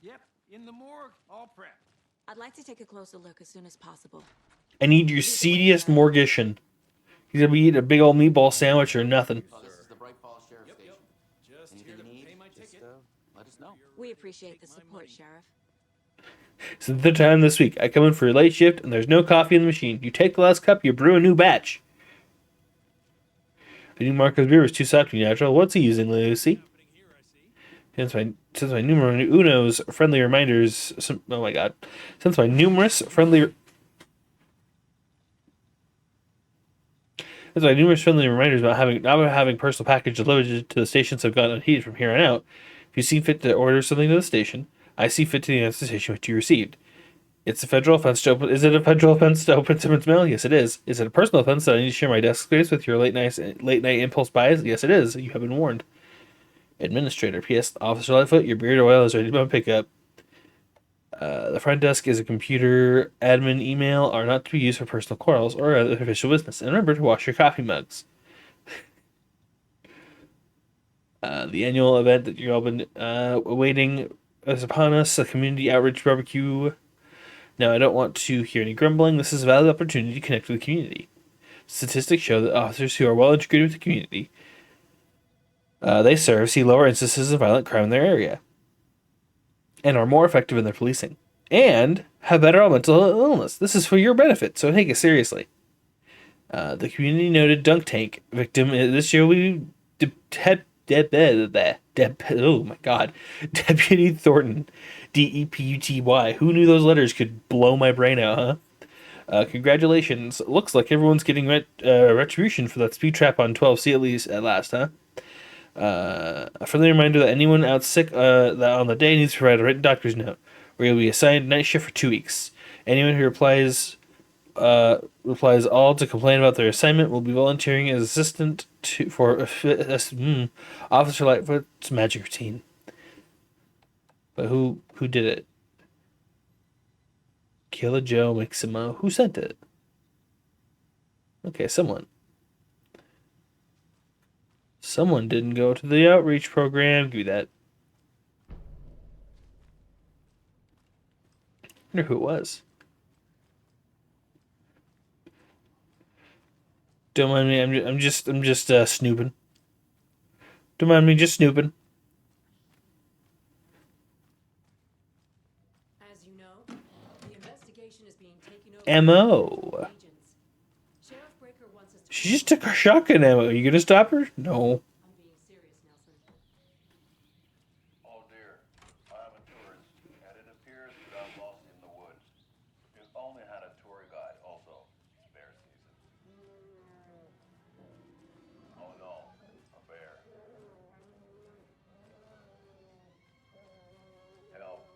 Yep, in the morgue, all prepped. I'd like to take a closer look as soon as possible. I need your seediest mortician. He's gonna be eating a big old meatball sandwich or nothing. Oh, this is the Bright Falls Sheriff Station. Just Anything here to you need, pay my just, ticket. let us know. We appreciate the support, Sheriff. It's the third time this week. I come in for a late shift and there's no coffee in the machine. You take the last cup, you brew a new batch. I think Marco's beer was too soft to be natural. What's he using, Lucy? Since my numerous Uno's friendly reminders... oh my god. Since my numerous friendly reminders about not having personal package delivered to the stations have gotten unheeded from here on out. If you see fit to order something to the station, I see fit to answer the station what you received. It's a federal offense to open. Is it a federal offense to open someone's mail? Yes, it is. Is it a personal offense that I need to share my desk space with your late night impulse buys? Yes, it is. You have been warned. Administrator. P.S. Officer Lightfoot, your beard oil is ready to pick up. The front desk is a computer. Admin email are not to be used for personal quarrels or other official business. And remember to wash your coffee mugs. The annual event that you've all been awaiting is upon us. A community outreach barbecue Now, I don't want to hear any grumbling. This is a valuable opportunity to connect with the community. Statistics show that officers who are well integrated with the community they serve see lower instances of violent crime in their area and are more effective in their policing and have better mental illness. This is for your benefit, so take it seriously. The community noted dunk tank victim this year we oh my god, Deputy Thornton, DEPUTY. Who knew those letters could blow my brain out, huh? Congratulations. Looks like everyone's getting retribution for that speed trap on 12C at least at last, huh? A friendly reminder that anyone out sick that on the day needs to provide a written doctor's note, where you'll be assigned night shift for 2 weeks. Anyone who replies all to complain about their assignment will be volunteering as assistant for Officer Lightfoot's magic routine. But who did it? Killer Joe Miximo. Who sent it? Okay, someone. Someone didn't go to the outreach program. Give me that. I wonder who it was. Don't mind me. I'm just snooping. Don't mind me. Just snooping. As you know, the investigation is being taken over M.O. Sheriff Breaker wants us to She just took her shotgun ammo. Are you gonna stop her? No. I'm being serious, Nelson. Oh dear, I'm a tourist, and it appears that I'm lost in the woods. We've only had a tour guide, also. It's bear season. Oh no, a bear. Help.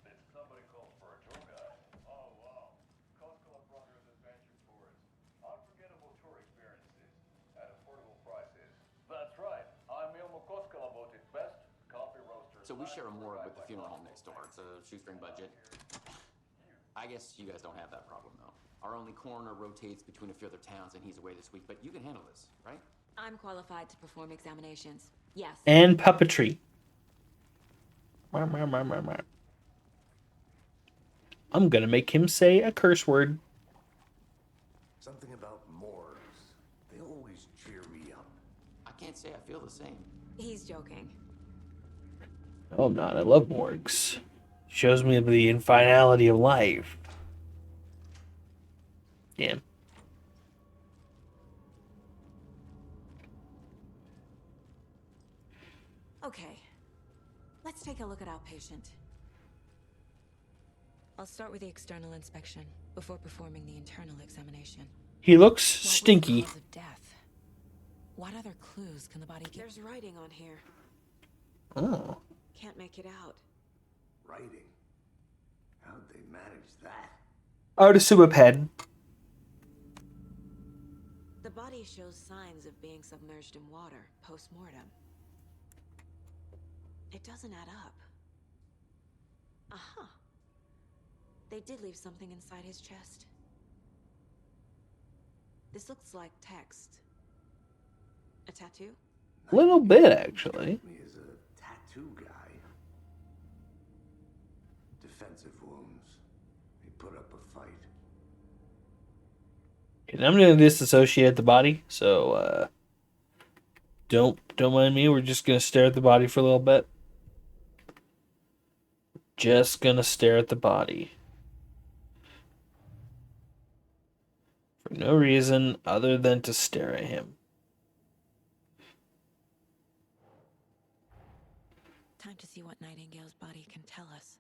Did somebody call for a tour guide? Oh wow, Coscola Brothers Adventure Tours. Unforgettable tour experiences at affordable prices. That's right. I'm Ilmo Coscola voted best coffee roaster. So we share a morgue with the funeral home next door. It's a shoestring budget. I guess you guys don't have that problem, though. Our only coroner rotates between a few other towns, and he's away this week. But you can handle this, right? I'm qualified to perform examinations. Yes. And puppetry. I'm gonna make him say a curse word. Something about morgues. They always cheer me up. I can't say I feel the same. He's joking. Oh, I'm not. I love morgues. Shows me the infinality of life. Damn. Okay. Let's take a look at our patient. I'll start with the external inspection before performing the internal examination. He looks What was the stinky. cause of death? What other clues can the body give? There's writing on here. Oh. Can't make it out. Writing? How'd they manage that? I would assume a pen. The body shows signs of being submerged in water post-mortem. It doesn't add up. Aha. They did leave something inside his chest. This looks like text. A tattoo? Little bit, actually. Me as a tattoo guy. Defensive wounds. He put up a fight. And I'm gonna disassociate the body, so don't mind me. We're just gonna stare at the body for a little bit. Just gonna stare at the body. For no reason other than to stare at him. Time to see what Nightingale's body can tell us.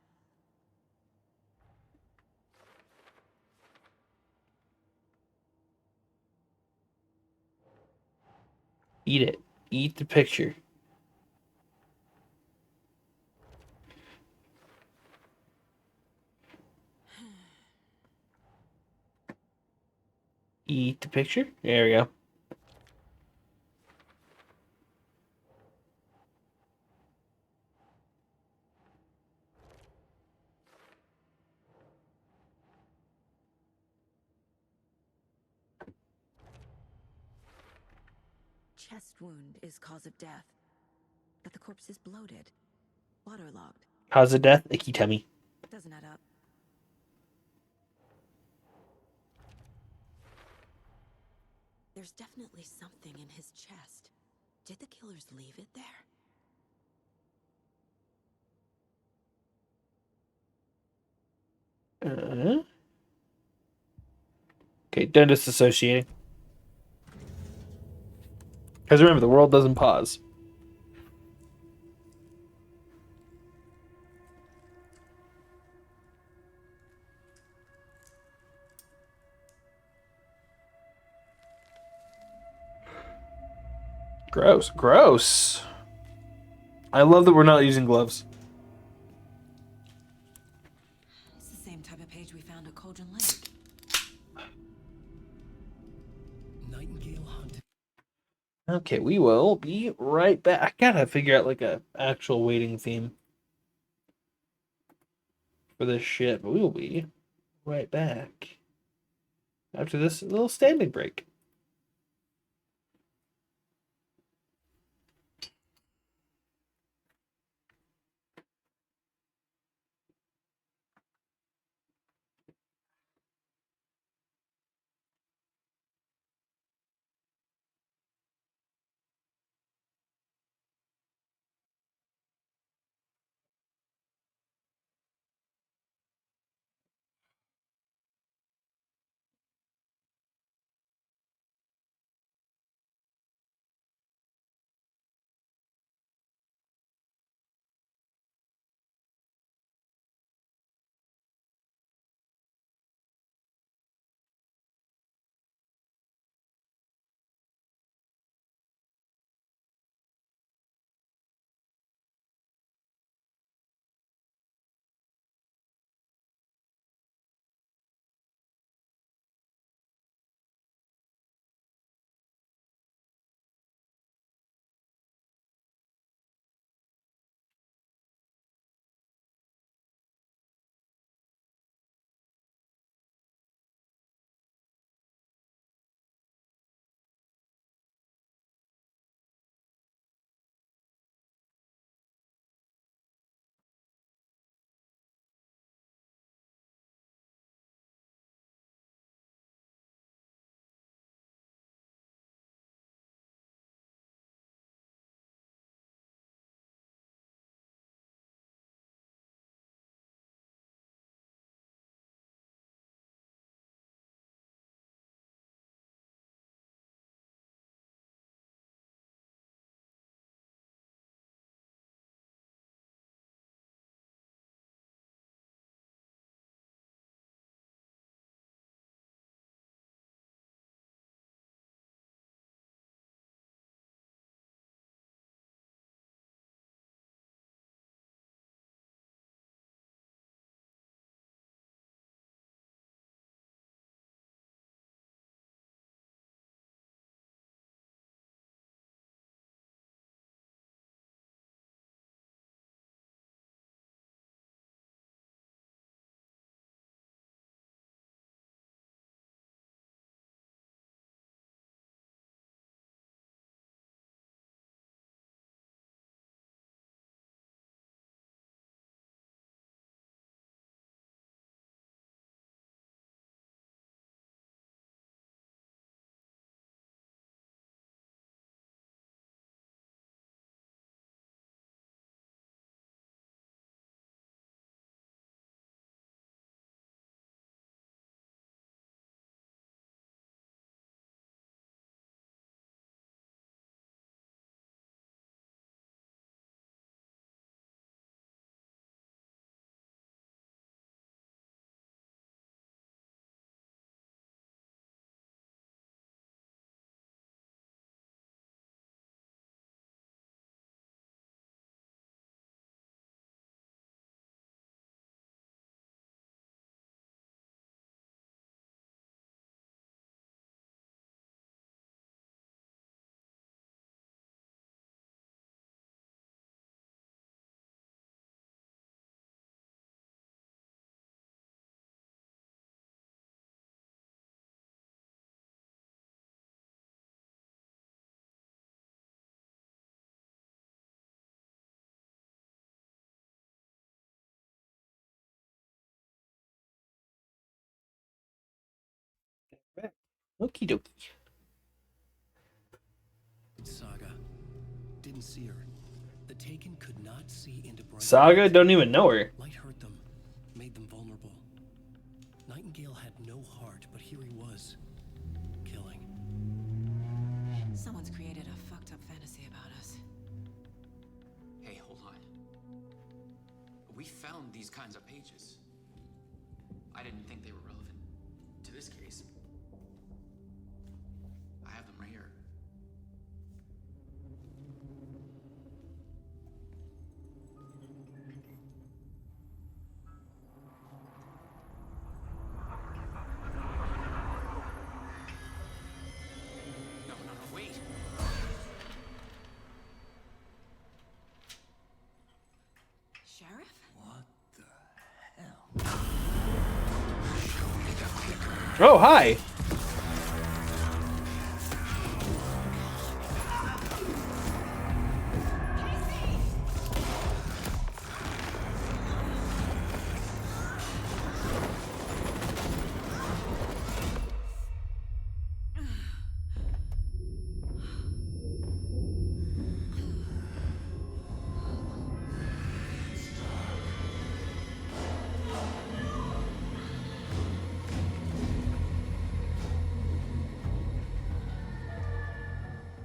Eat it. Eat the picture. Eat the picture. There we go. Chest wound is cause of death. That the corpse is bloated, waterlogged. Cause of death, icky tummy. Doesn't add up. There's definitely something in his chest. Did the killers leave it there? Okay, done disassociating. Because remember, the world doesn't pause. Gross. Gross. I love that we're not using gloves. It's the same type of page we found at Cauldron Lake. Nightingale hunted. Okay, we will be right back. I gotta figure out like a actual waiting theme for this shit, but we will be right back after this little standing break. Okie dokie. Saga didn't see her. The Taken could not see into bright Saga light. don't even know her. Light hurt them, made them vulnerable. Nightingale had no heart, but here he was, killing. Someone's created a fucked up fantasy about us. Hey, hold on. We found these kinds of pages. I didn't think they were relevant to this case. I have them right here. No, wait. Sheriff? Oh, hi.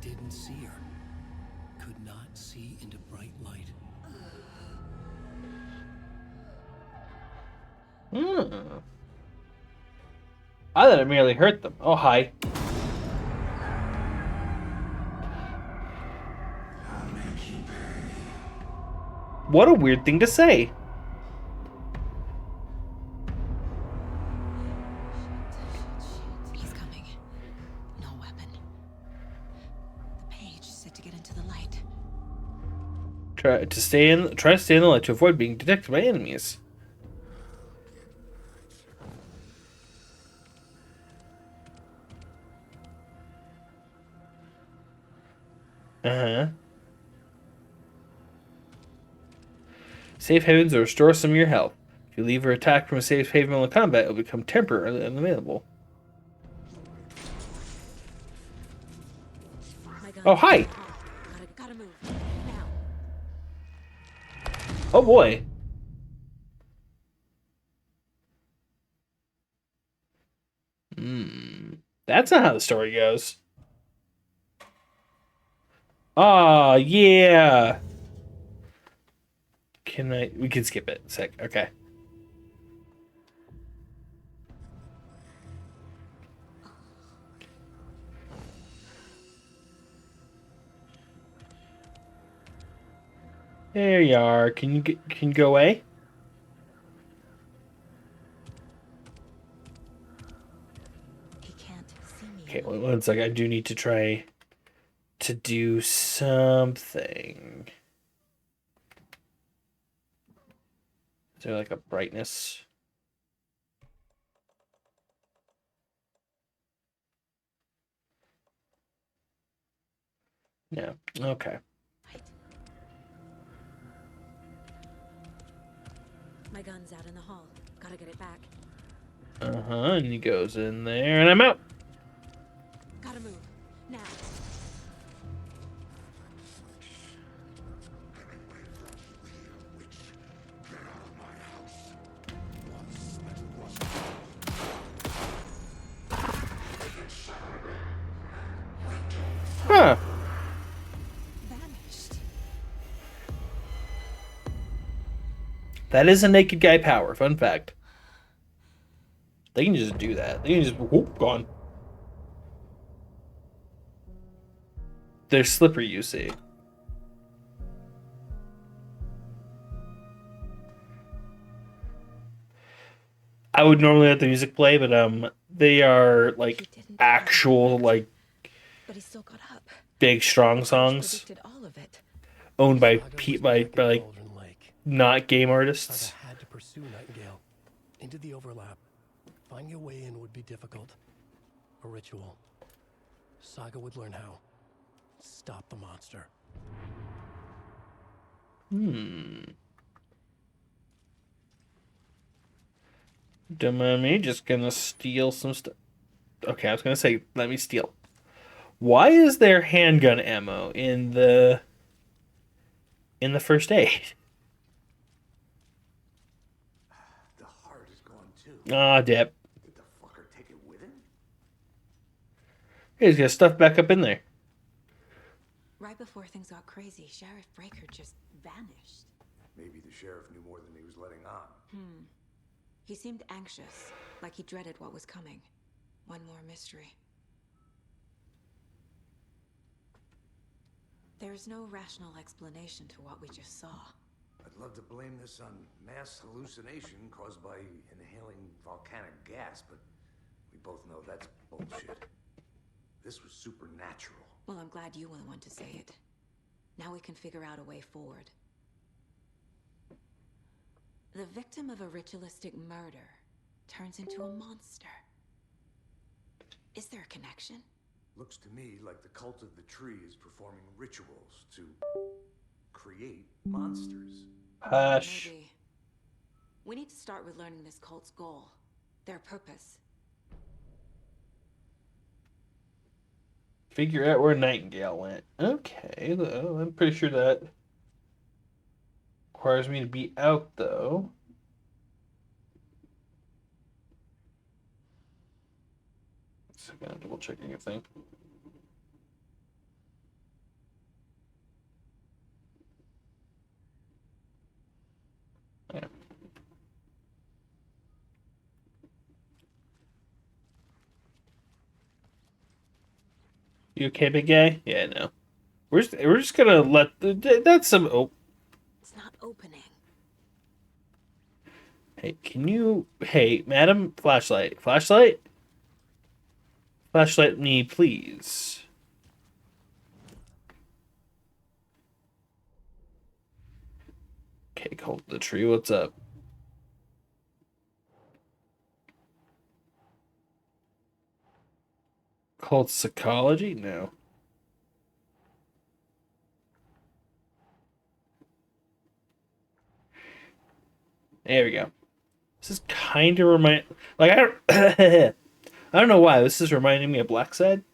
Didn't see her. Could not see into bright light. I thought it merely hurt them. Oh, hi. What a weird thing to say. He's coming. No weapon. The page said to get into the light. Try to stay in the light to avoid being detected by enemies. Uh-huh. Safe havens will restore some of your health. If you leave or attack from a safe haven while in combat, it will become temporarily unavailable. Oh, hi! Gotta move. Now. Oh, boy. That's not how the story goes. Ah, yeah. We can skip it. Sick. Okay. There you are. Can you go away? He can't see me. Okay, one second. I do need to try to do something. Is there like a brightness? No. Okay. My gun's out in the hall. Gotta get it back. And he goes in there, and I'm out. Gotta move. Now. Huh. Vanished. That is a naked guy power. Fun fact. They can just do that. They can just whoop, gone. They're slippery, you see. I would normally let the music play, but they are like actual like But he still got up. big strong songs Predicted all of it. owned by Saga was by back at like Cauldron Lake. not game artists. Saga had to pursue Nightingale into the overlap. Finding a way in would be difficult. A ritual. Saga would learn how. Stop the monster. Don't mind me, just gonna steal some stuff. Okay, I was gonna say, let me steal. Why is there handgun ammo in the first aid? The heart is gone too. Ah, dip. Did the fucker take it with him? Hey, he's got stuff back up in there. Right before things got crazy, Sheriff Breaker just vanished. Maybe the sheriff knew more than he was letting on. He seemed anxious, like he dreaded what was coming. One more mystery. There's no rational explanation to what we just saw. I'd love to blame this on mass hallucination caused by inhaling volcanic gas, but we both know that's bullshit. This was supernatural. Well, I'm glad you were the one to say it. Now we can figure out a way forward. The victim of a ritualistic murder turns into a monster. Is there a connection? Looks to me like the cult of the tree is performing rituals to create monsters. Hush. Maybe. We need to start with learning this cult's goal, their purpose. Figure out where Nightingale went. Okay, I'm pretty sure that requires me to be out, though. So I'm double checking a thing. Yeah. You okay, big guy? Yeah, no. We're just gonna let that's some. Oh, It's not opening. hey, can you? Hey, madam, flashlight, flashlight, flashlight me, please. Okay, cult of the tree. What's up? Cult psychology? No. There we go. This is kind of like I don't I don't know why this is reminding me of Black Side.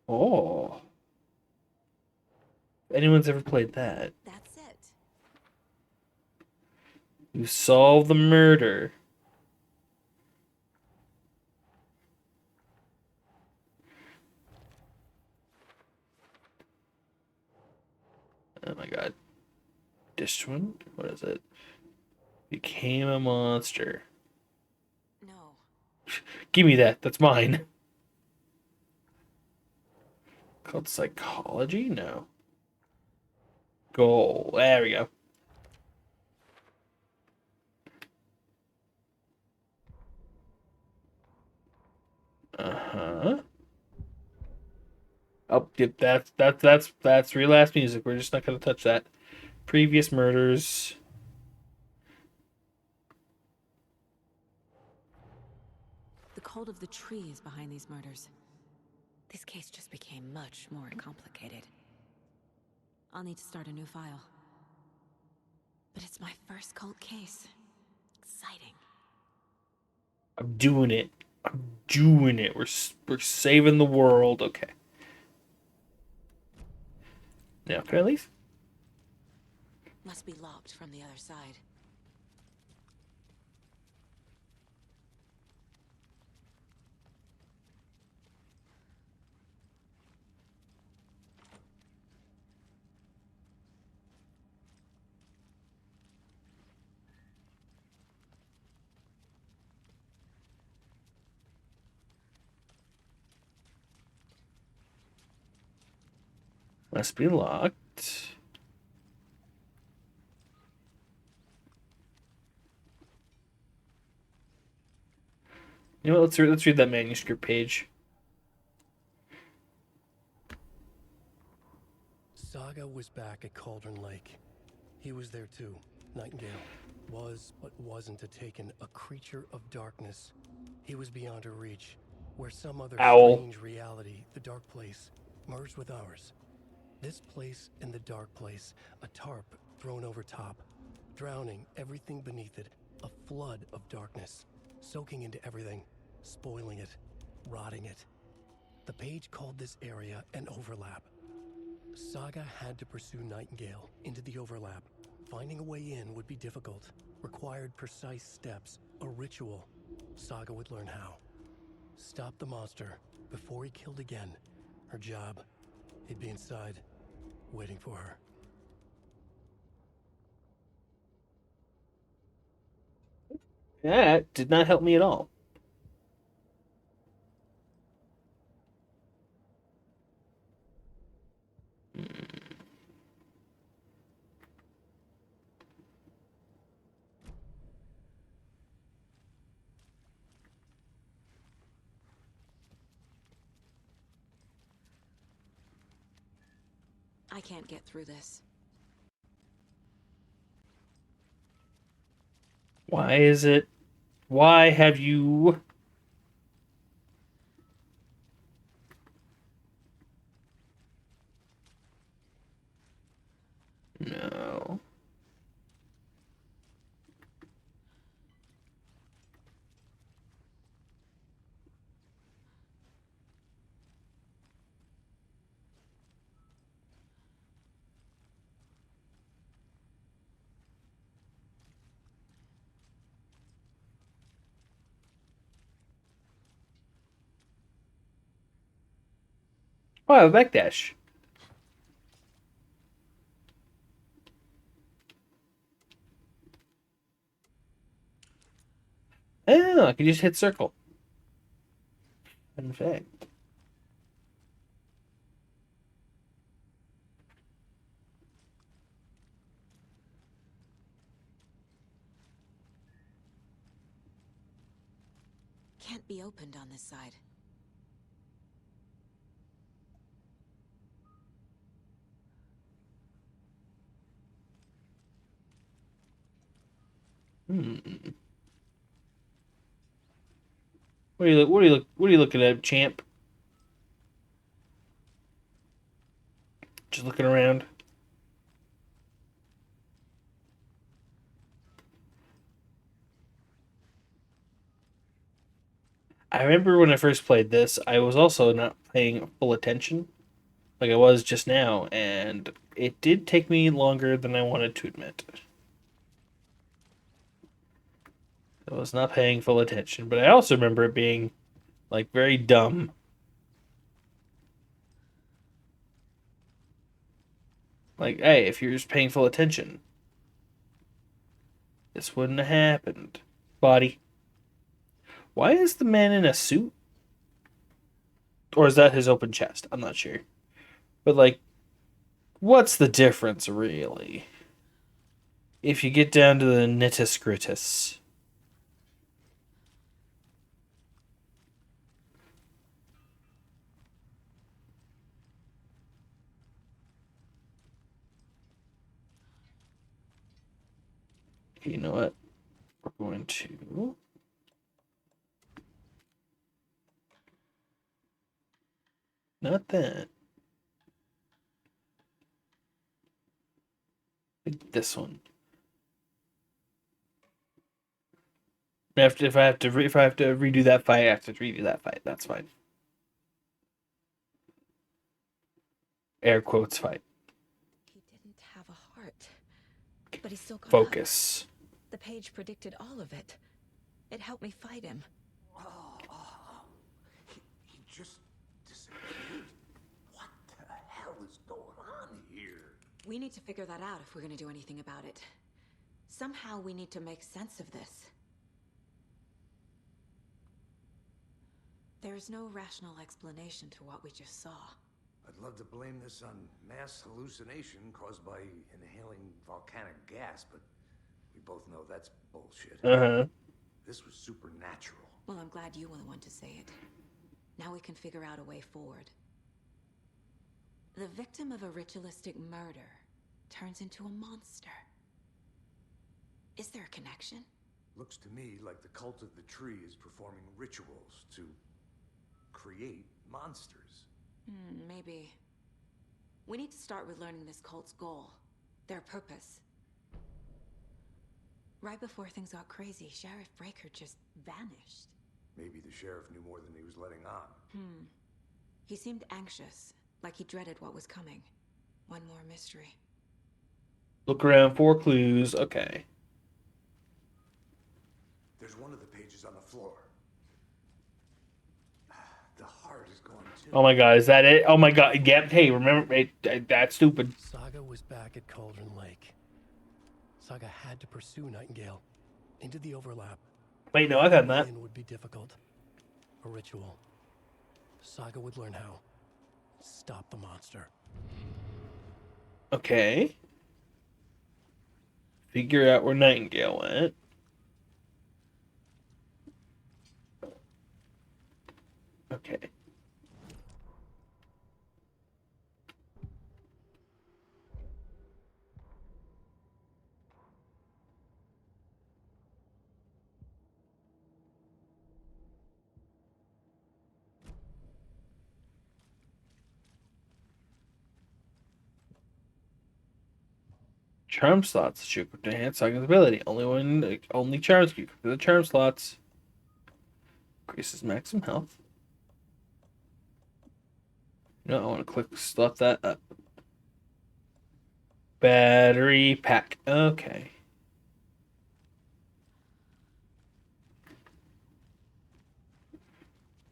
Oh, if anyone's ever played that? That's it. You solve the murder. Oh my god. This one? What is it? Became a monster. No. Give me that. That's mine. Called psychology? No. Goal. There we go. Uh-huh. Oh, yep, that's real ass music. We're just not gonna touch that. Previous murders. The cult of the tree is behind these murders. This case just became much more complicated. I'll need to start a new file. But it's my first cult case. Exciting. I'm doing it. I'm doing it. We're saving the world. Okay. Now, can I leave? Must be locked from the other side. Must be locked. You know what? Let's read that manuscript page. Saga was back at Cauldron Lake. He was there too. Nightingale was, but wasn't a taken, a creature of darkness. He was beyond her reach, where some other Owl. strange reality, the dark place, merged with ours. This place and the dark place, a tarp thrown over top. drowning everything beneath it, a flood of darkness, soaking into everything, spoiling it, rotting it. The page called this area an overlap. Saga had to pursue Nightingale into the overlap. Finding a way in would be difficult, required precise steps, a ritual. Saga would learn how. Stop the monster before he killed again. Her job, he'd be inside, waiting for her. That did not help me at all. I can't get through this. Why is it? Why have you... No. Oh, I have a backdash. Oh, I can just hit circle. In fact. Can't be opened on this side. What are you looking at, champ? Just looking around. I remember when I first played this, I was also not paying full attention, like I was just now, and it did take me longer than I wanted to admit. I was not paying full attention, but I also remember it being, like, very dumb. Like, hey, if you're just paying full attention, this wouldn't have happened. Body. Why is the man in a suit? Or is that his open chest? I'm not sure. But, like, what's the difference, really? If you get down to the nitty gritty. You know what? We're going to... Not that. This one. If I have to redo that fight, I have to redo that fight. That's fine. Air quotes fight. He didn't have a heart, but he still got Focus. up. The page predicted all of it. It helped me fight him. He just disappeared. What the hell is going on here? We need to figure that out if we're going to do anything about it. Somehow we need to make sense of this. There's no rational explanation to what we just saw. I'd love to blame this on mass hallucination caused by inhaling volcanic gas, but we both know that's bullshit. Uh-huh. This was supernatural. Well, I'm glad you were the one to say it. Now we can figure out a way forward. The victim of a ritualistic murder turns into a monster. Is there a connection? Looks to me like the cult of the tree is performing rituals to create monsters. Maybe. We need to start with learning this cult's goal, their purpose. Right before things got crazy, Sheriff Breaker just vanished. Maybe the sheriff knew more than he was letting on. He seemed anxious, like he dreaded what was coming. One more mystery. Look around for clues. Okay. There's one of the pages on the floor. The heart is gone too. Oh my god, is that it? Oh my god, yep. Hey, remember, that's stupid. Saga was back at Cauldron Lake. Saga had to pursue Nightingale into the overlap. Wait, no, I've had that. It would be difficult. A ritual. Saga would learn how. Stop the monster. Okay. Figure out where Nightingale went. Okay. Charm slots should enhance Saga's ability. Only charms can equip the charm slots. Increases maximum health. No, I want to click slot that up. Battery pack. Okay.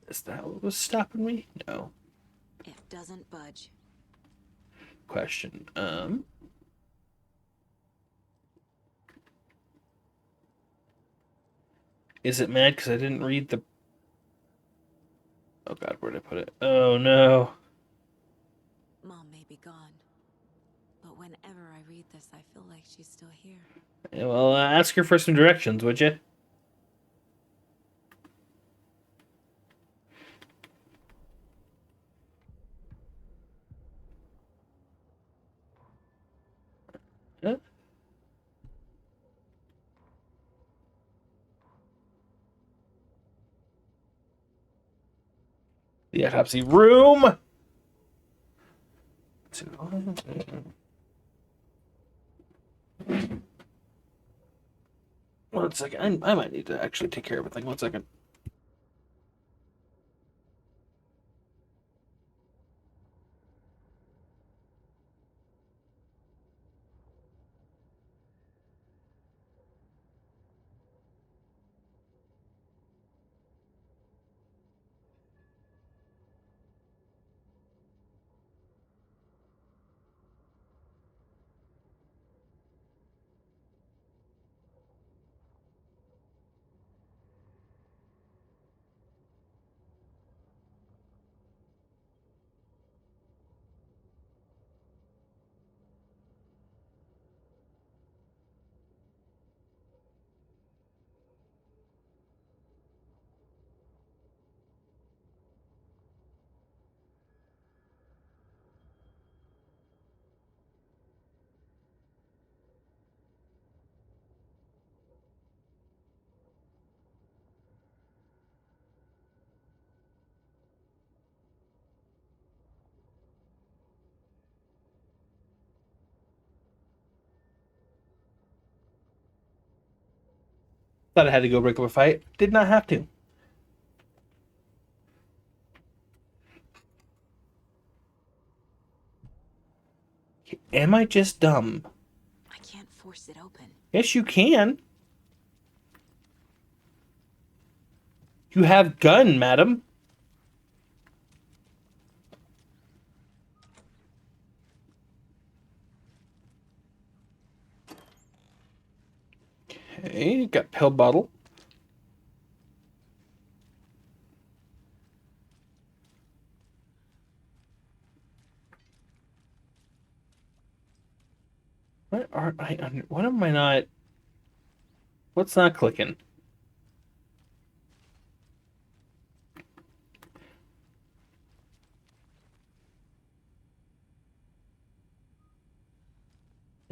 Is that what was stopping me? No. It doesn't budge. Question. Is it mad because I didn't read the... Oh god, where'd I put it? Oh no. Mom may be gone, but whenever I read this, I feel like she's still here. Yeah, well, ask her for some directions, would you? Huh? The autopsy room. One second. I might need to actually take care of everything. 1 second. Thought I had to go break up a fight. Did not have to. Am I just dumb? I can't force it open. Yes, you can. You have gun, madam. Okay, got pill bottle. What are I under? What am I not? What's not clicking?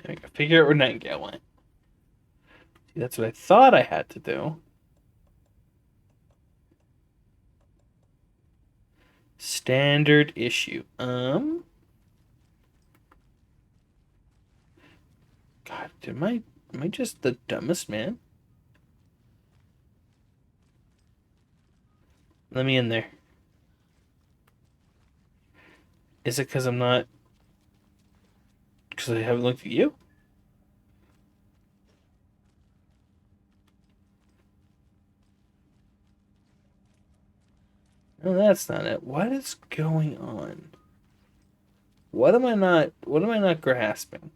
I gotta figure out where Nightingale went. See, that's what I thought I had to do. Standard issue. God, did my Am I just the dumbest man? Let me in there. Is it because I'm not... Because I haven't looked at you? No, that's not it. What is going on? What am I not grasping?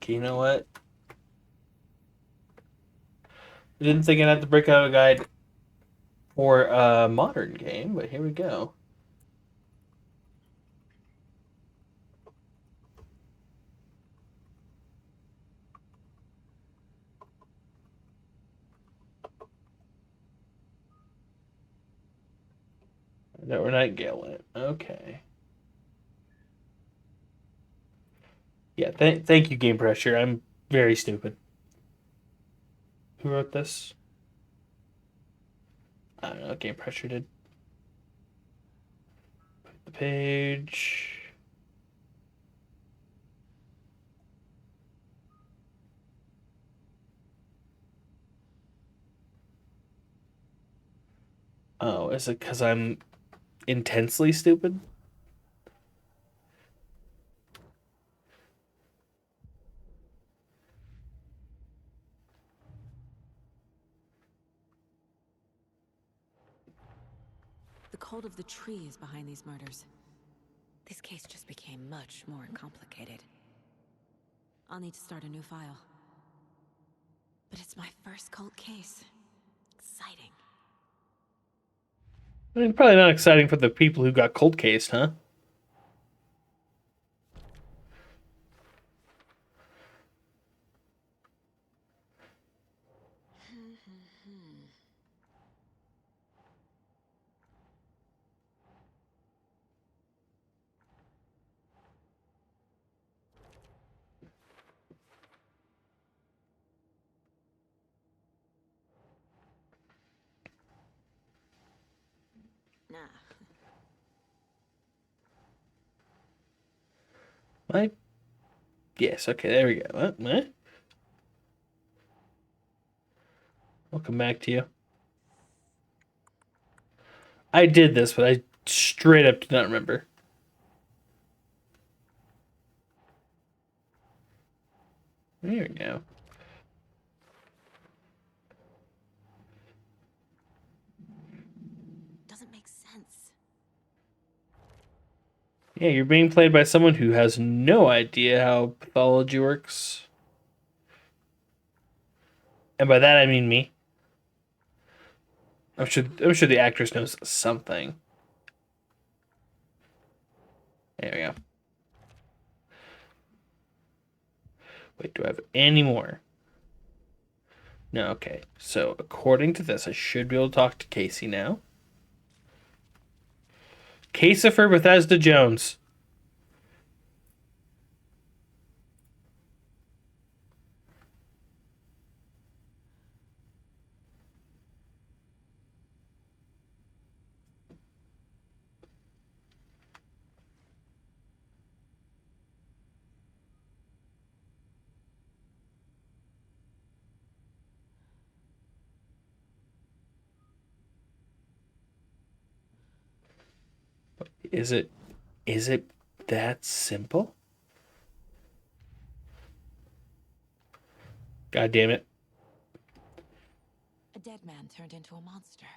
Okay, you know what? I didn't think I'd have to break out a guide for a modern game, but here we go. No, we're Nightingale went. Okay. Yeah, thank you, Game Pressure. I'm very stupid. Who wrote this? I don't know. Game Pressure did. The page. Oh, is it because I'm intensely stupid? The cult of the tree is behind these murders. This case just became much more complicated. I'll need to start a new file. But it's my first cult case. Exciting. I mean, probably not exciting for the people who got cold cased, huh? Nah. My... Yes, okay, there we go. What? I'll come back to you. I did this, but I straight up did not remember. There we go. Doesn't make sense. Yeah, you're being played by someone who has no idea how pathology works. And by that I mean me. I'm sure the actress knows something. There we go. Wait, do I have any more? No, okay. So, according to this, I should be able to talk to Casey now. Casefer Bethesda Jones. Is it that simple? God damn it. A dead man turned into a monster.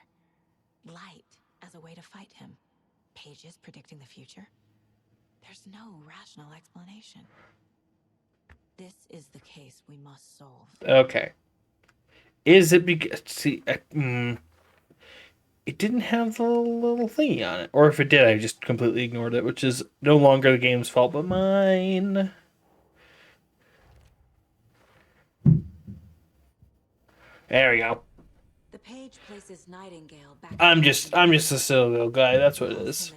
Light as a way to fight him. Pages predicting the future. There's no rational explanation. This is the case we must solve. Okay. Is it because... See, it didn't have the little thingy on it. Or if it did, I just completely ignored it, which is no longer the game's fault, but mine. There we go. The page places Nightingale back. I'm just a silly little guy. That's what it is.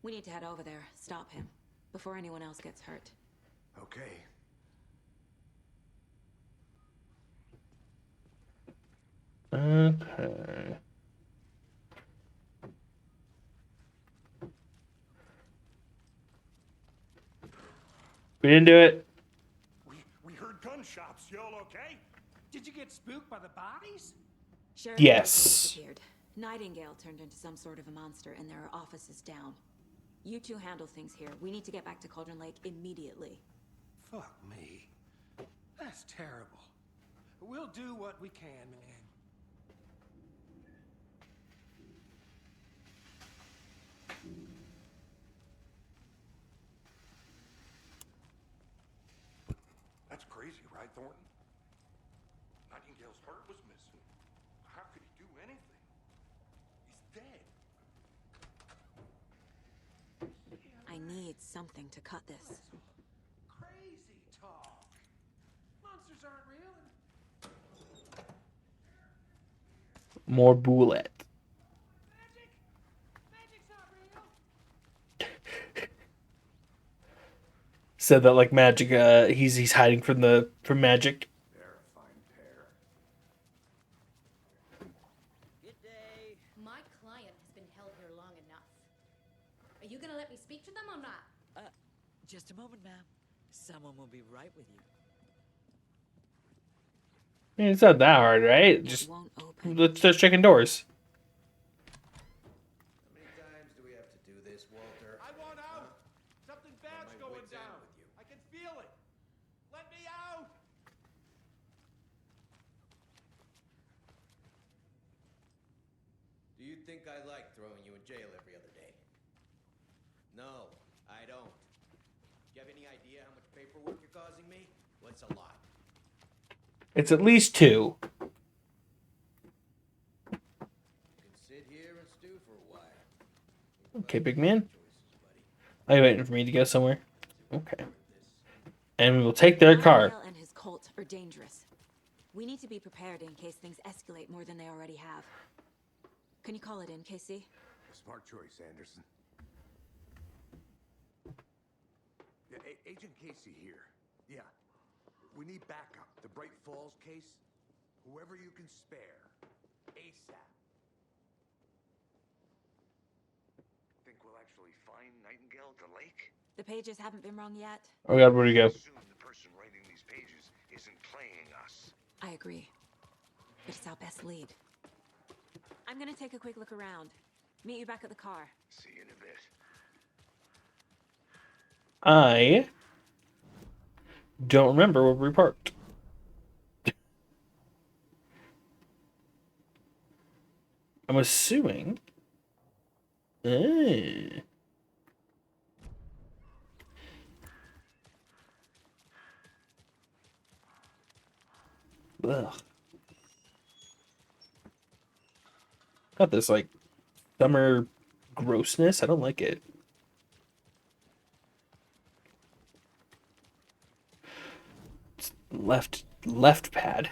We need to head over there, stop him, before anyone else gets hurt. Okay. Okay. We didn't do it. We heard gunshots. Y'all okay? Did you get spooked by the bodies? Sheriff Yes. disappeared. Nightingale turned into some sort of a monster, and there are offices down. You two handle things here. We need to get back to Cauldron Lake immediately. Fuck me. That's terrible. We'll do what we can, man. That's crazy, right, Thornton? Nightingale's heart was missing. How could he do anything? He's dead. I need something to cut this. Crazy talk. Monsters aren't real. More bullet. Magic's not real. Said that like magic. He's hiding from magic. They're a fine pair. Good day. My client has been held here long enough. Are you gonna let me speak to them or not? Just a moment, ma'am. Someone will be right with you. I mean, it's not that hard, right? Just let's start checking doors. How many times do we have to do this, Walter? I want out. Something bad's going down. I can feel it. Let me out. Do you think I like throwing you in jail every other day? No, I don't. Do you have any idea how much paperwork you're causing me? What's a lot? It's at least 2. You can sit here and stew for a while. Okay, big man. Are you waiting for me to go somewhere? Okay. And we will take their car. Nightingale and his cult are dangerous. We need to be prepared in case things escalate more than they already have. Can you call it in, Casey? Smart choice, Anderson. Yeah, Agent Casey here. Yeah. We need backup. The Bright Falls case? Whoever you can spare. ASAP. Think we'll actually find Nightingale at the lake? The pages haven't been wrong yet. Oh god, where'd he go? Assume the person writing these pages isn't playing us. I agree. But it's our best lead. I'm gonna take a quick look around. Meet you back at the car. See you in a bit. I don't remember where we parked. I'm assuming. Eh. Ugh. Got this like summer grossness. I don't like it. It's left pad.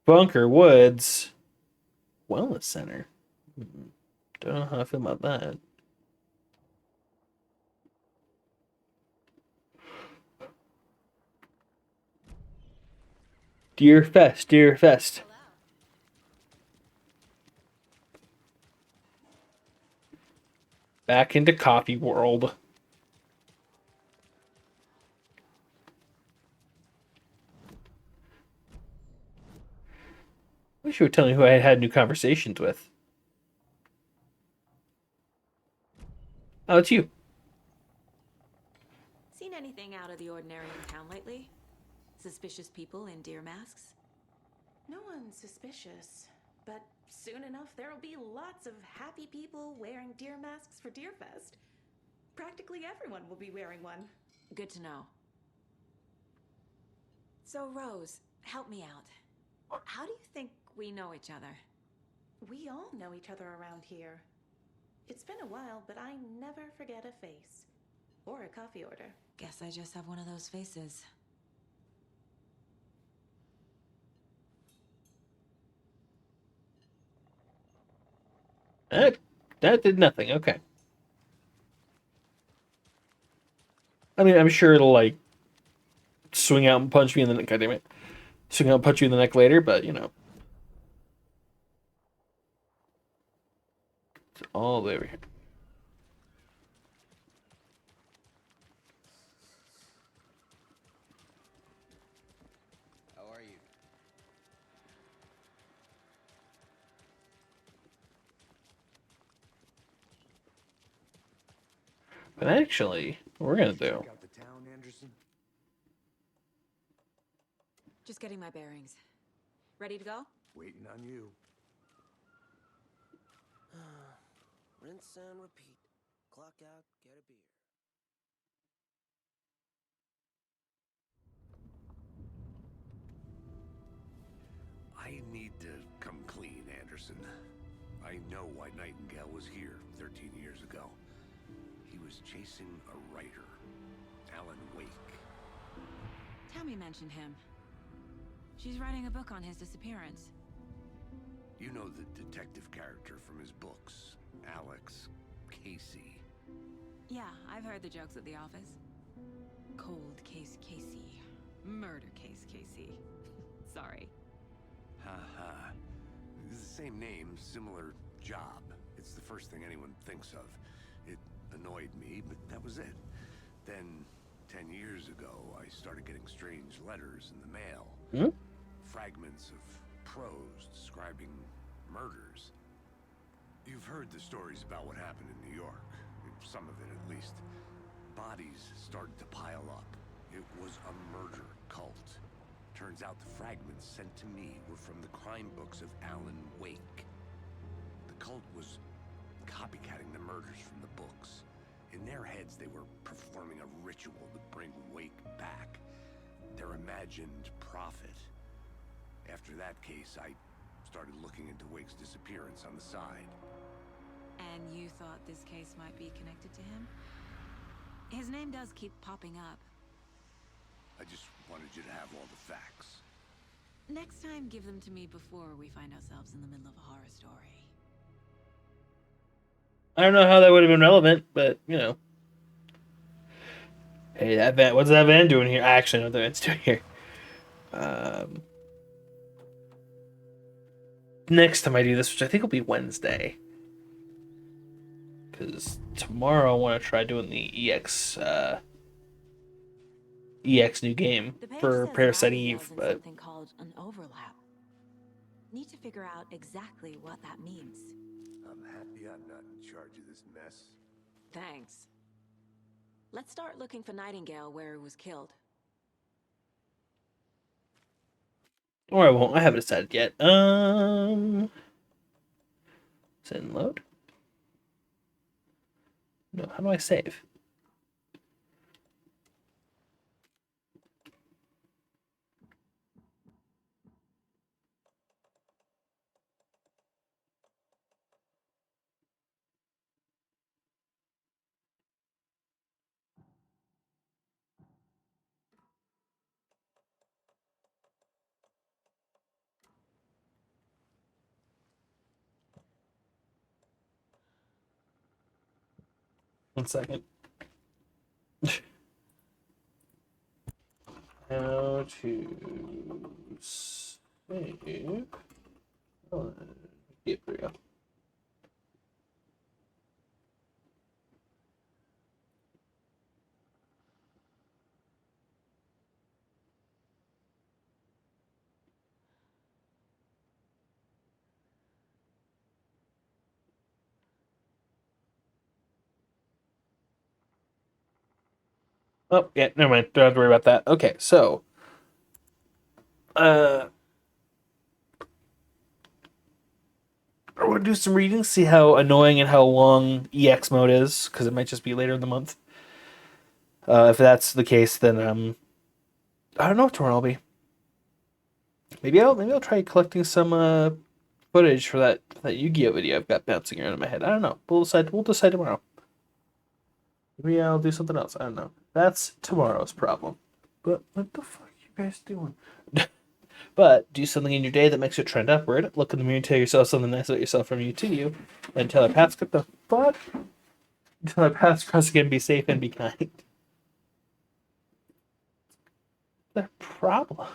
Bunker Woods Wellness Center. Don't know how I feel about that. Deer Fest, Deer Fest. Back into coffee world. Wish you would tell me who I had new conversations with. Oh, it's you. Seen anything out of the ordinary in town lately? Suspicious people in deer masks? No one's suspicious, but soon enough there'll be lots of happy people wearing deer masks for Deerfest. Practically everyone will be wearing one. Good to know. So, Rose, help me out. How do you think we know each other? We all know each other around here. It's been a while, but I never forget a face. Or a coffee order. Guess I just have one of those faces. That did nothing. Okay. I mean, I'm sure it'll like swing out and punch me in the neck. God damn it. So I'll punch you in the neck later, but you know. It's all the way over here. How are you? But actually, what we're gonna do. Check out the town, Anderson. Just getting my bearings. Ready to go? Waiting on you. Rinse and repeat. Clock out, get a beer. I need to come clean, Anderson. I know why Nightingale was here 13 years ago. He was chasing a writer, Alan Wake. Tammy mentioned him. She's writing a book on his disappearance. You know the detective character from his books, Alex Casey. Yeah, I've heard the jokes at the office. Cold case Casey. Murder case Casey. Sorry. Ha ha. It's the same name, similar job. It's the first thing anyone thinks of. It annoyed me, but that was it. Then, 10 years ago, I started getting strange letters in the mail. Hmm? Fragments of prose describing murders. You've heard the stories about what happened in New York. Some of it, at least. Bodies started to pile up. It was a murder cult. Turns out the fragments sent to me were from the crime books of Alan Wake. The cult was copycatting the murders from the books. In their heads, they were performing a ritual to bring Wake back. Their imagined prophet. After that case, I started looking into Wake's disappearance on the side. And you thought this case might be connected to him? His name does keep popping up. I just wanted you to have all the facts. Next time, give them to me before we find ourselves in the middle of a horror story. I don't know how that would have been relevant, but you know. Hey, that van. What's that van doing here? I actually know what the van's doing here. Next time I do this, which I think will be Wednesday, because tomorrow I want to try doing the EX new game for Parasite Eve, but Something called an overlap. Need to figure out exactly what that means. I'm happy I'm not in charge of this mess. Thanks. Let's start looking for Nightingale where he was killed. or I won't. I haven't decided yet. Send load. No, how do I save? One second. How to save? Oh, yep, there we go. Oh, yeah, never mind. Don't have to worry about that. Okay, so I want to do some reading, see how annoying and how long EX mode is, because it might just be later in the month. If that's the case, then I don't know what tomorrow will be. Maybe I'll try collecting some footage for that Yu-Gi-Oh video I've got bouncing around in my head. I don't know. We'll decide tomorrow. Maybe I'll do something else. I don't know. That's tomorrow's problem. But what the fuck are you guys doing? But do something in your day that makes you trend upward. Look in the mirror and tell yourself something nice about yourself from you to you. And tell our paths what the fuck? Tell our paths cross again, be safe and be kind. The problem.